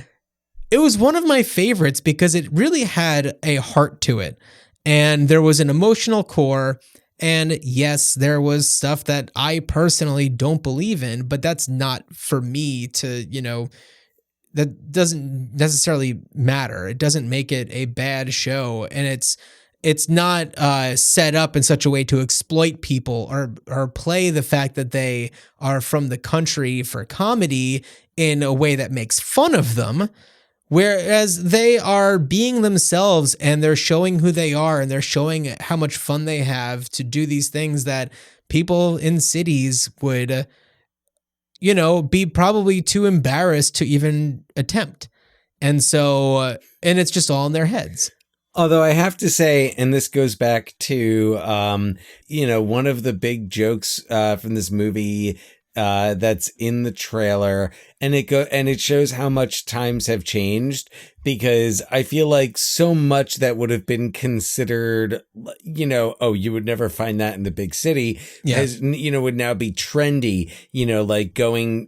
it was one of my favorites because it really had a heart to it. And there was an emotional core. And yes, there was stuff that I personally don't believe in, but that's not for me to, that doesn't necessarily matter. It doesn't make it a bad show. And it's not set up in such a way to exploit people or play the fact that they are from the country for comedy in a way that makes fun of them. Whereas they are being themselves and they're showing who they are and they're showing how much fun they have to do these things that people in cities would, be probably too embarrassed to even attempt. And so, and it's just all in their heads. Although I have to say, and this goes back to, one of the big jokes from this movie that's in the trailer, and it shows how much times have changed, because I feel like so much that would have been considered, you would never find that in the big city, would now be trendy, like going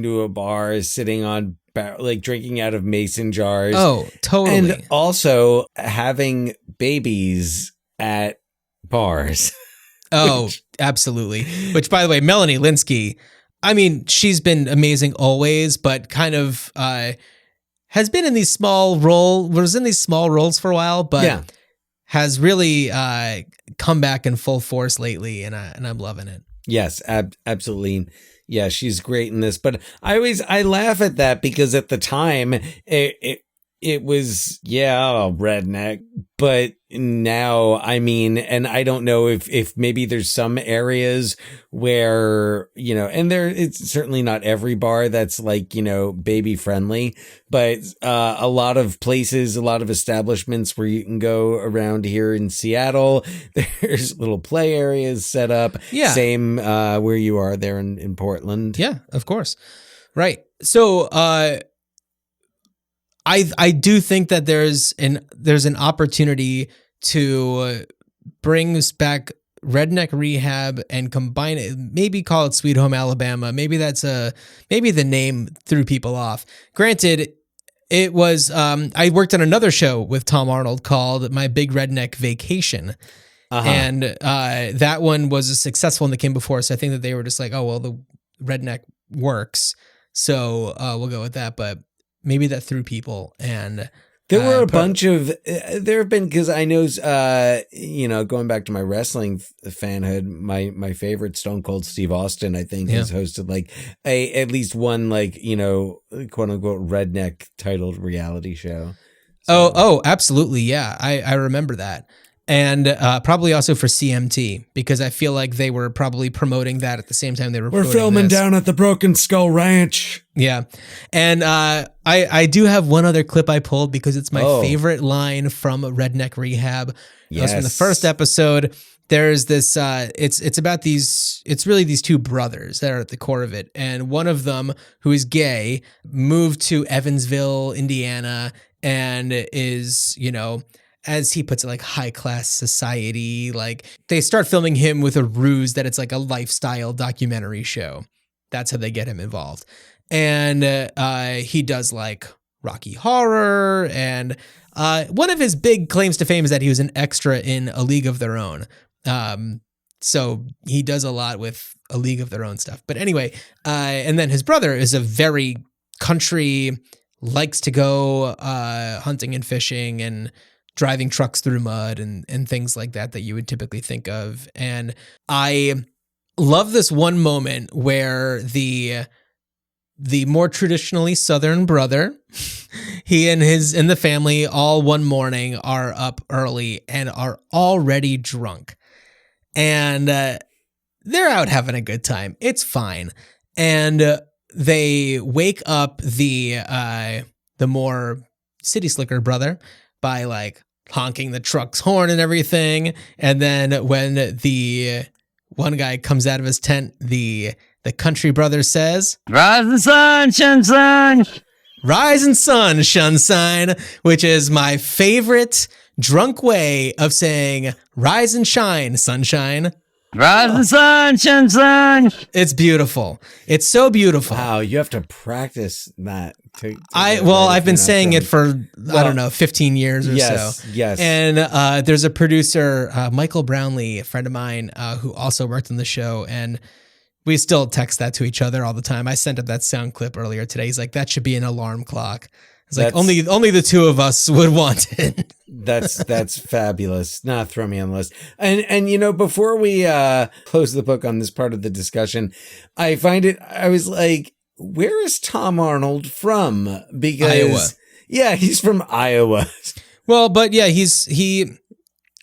to a bar, sitting on, like drinking out of mason jars. Oh, totally. And also having babies at bars. Oh, absolutely. Which, by the way, Melanie Linsky, I mean, she's been amazing always, but kind of has been in these small roles for a while, but has really come back in full force lately, and I'm loving it. Yes, absolutely. Yeah, she's great in this. But I laugh at that because at the time it was, redneck. But now, I mean, and I don't know if maybe there's some areas where, and it's certainly not every bar that's like, baby friendly, but a lot of places, a lot of establishments where you can go around here in Seattle, there's little play areas set up. Yeah. Same where you are there in Portland. Yeah, of course. Right. So, I do think that there's an opportunity to bring back Redneck Rehab and combine it, maybe call it Sweet Home Alabama. Maybe maybe the name threw people off. Granted, it was, I worked on another show with Tom Arnold called My Big Redneck Vacation. Uh-huh. And that one was a successful one that came before. So I think that they were just like, oh, well, the redneck works. So we'll go with that. But maybe that threw people. And there were a bunch of, there have been, because I know, going back to my wrestling fanhood, my favorite Stone Cold Steve Austin, I think, has hosted like at least one, like, quote unquote redneck titled reality show. So. Oh, absolutely. Yeah. I remember that. And probably also for CMT, because I feel like they were probably promoting that at the same time they were promoting this. down at the Broken Skull Ranch. Yeah. And I do have one other clip I pulled because it's my favorite line from Redneck Rehab. It was from the first episode. There's this, it's about it's really these two brothers that are at the core of it. And one of them, who is gay, moved to Evansville, Indiana, and is, as he puts it, like high class society. Like they start filming him with a ruse that it's like a lifestyle documentary show. That's how they get him involved. And he does like Rocky Horror. And one of his big claims to fame is that he was an extra in A League of Their Own. So he does a lot with A League of Their Own stuff. But anyway, and then his brother is a very country, likes to go hunting and fishing and driving trucks through mud and things like that you would typically think of. And I love this one moment where the more traditionally Southern brother, he and the family all one morning are up early and are already drunk. And they're out having a good time. It's fine. And they wake up the more city slicker brother by like honking the truck's horn and everything. And then when the one guy comes out of his tent, the country brother says, "Rise and sun, sunshine." Rise and sun, sunshine, which is my favorite drunk way of saying rise and shine, sunshine. Rise and sun, sunshine. It's beautiful. It's so beautiful. Wow, you have to practice that. I've been saying it for, I don't know, 15 years or so. Yes. And there's a producer, Michael Brownlee, a friend of mine, who also worked on the show, and we still text that to each other all the time. I sent him that sound clip earlier today. He's like, that should be an alarm clock. It's like only the two of us would want it. That's fabulous. Nah, throw me on the list. And before we close the book on this part of the discussion, I was like, where is Tom Arnold from? Because Iowa. Yeah, he's from Iowa. Well, but yeah, he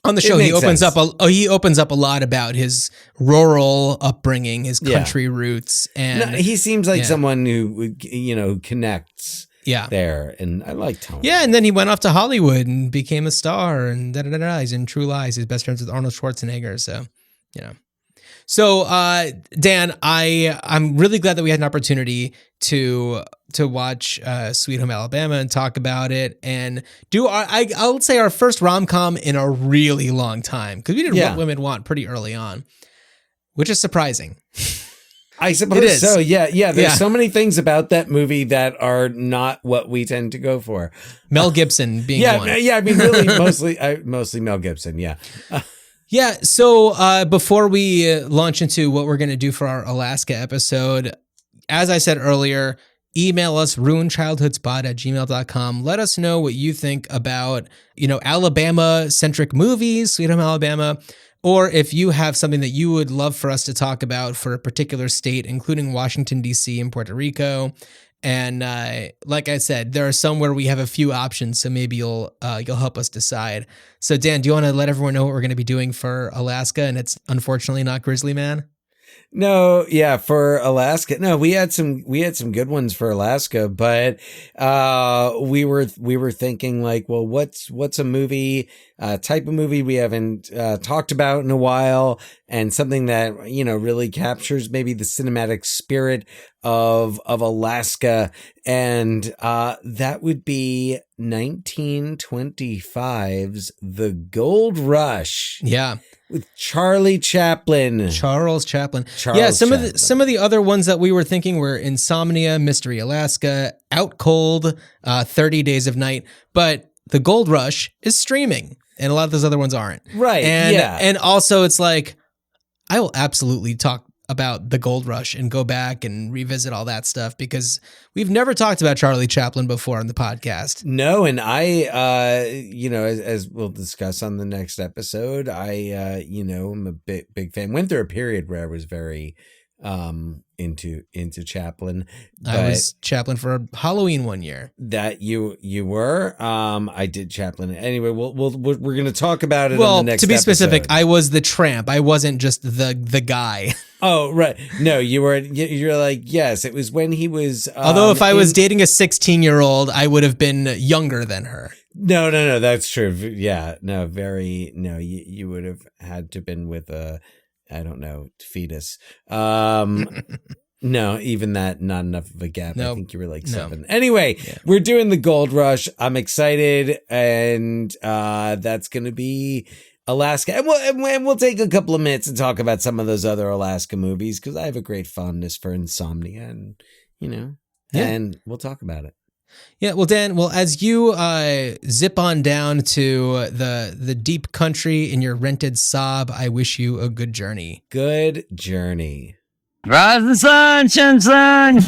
on the show he opens up a lot about his rural upbringing, his country roots, and he seems like someone who connects. Yeah, there, and I like Tom. Yeah, and then he went off to Hollywood and became a star, and He's in True Lies. He's best friends with Arnold Schwarzenegger. So, So, Dan, I'm really glad that we had an opportunity to watch Sweet Home Alabama and talk about it, and do I would say our first rom-com in a really long time, because we did What Women Want pretty early on, which is surprising. I suppose so. Yeah. There's so many things about that movie that are not what we tend to go for. Mel Gibson being one. Yeah. I mean, really, mostly Mel Gibson. Yeah. Yeah. So before we launch into what we're going to do for our Alaska episode, as I said earlier, email us ruinchildhoodspot@gmail.com. Let us know what you think about, Alabama-centric movies, Sweet Home Alabama, or if you have something that you would love for us to talk about for a particular state, including Washington, D.C. and Puerto Rico. And like I said, there are some where we have a few options, so maybe you'll help us decide. So Dan, do you want to let everyone know what we're going to be doing for Alaska? And it's unfortunately not Grizzly Man. No, yeah, for Alaska. No, we had some good ones for Alaska, but we were thinking like, well, what's a movie, type of movie we haven't talked about in a while, and something that really captures maybe the cinematic spirit of Alaska, and that would be 1925's The Gold Rush. Yeah. With Charles Chaplin. Some of the other ones that we were thinking were Insomnia, Mystery Alaska, Out Cold, 30 Days of Night, but The Gold Rush is streaming, and a lot of those other ones aren't. Right. And also it's like, I will absolutely talk about The Gold Rush and go back and revisit all that stuff, because we've never talked about Charlie Chaplin before on the podcast. No, and I, as we'll discuss on the next episode, I, am a big fan. Went through a period where I was very into Chaplin. I was Chaplin for Halloween one year. That you were. I did Chaplin. Anyway, we're going to talk about it. Well, on the next to be specific, episode. I was the tramp. I wasn't just the guy. Oh, right. No, you're like, yes, it was when he was. Although if I was dating a 16-year-old, I would have been younger than her. No, that's true. Yeah, no, you would have had to been with a, I don't know, fetus. No, even that, not enough of a gap. Nope. I think you were like 7. Anyway, Yeah. We're doing the Gold Rush. I'm excited, and that's going to be Alaska. And we'll take a couple of minutes and talk about some of those other Alaska movies, because I have a great fondness for Insomnia, and, and we'll talk about it. Yeah, well, Dan, as you zip on down to the deep country in your rented Saab, I wish you a good journey. Good journey. Rise the sun, sunshine.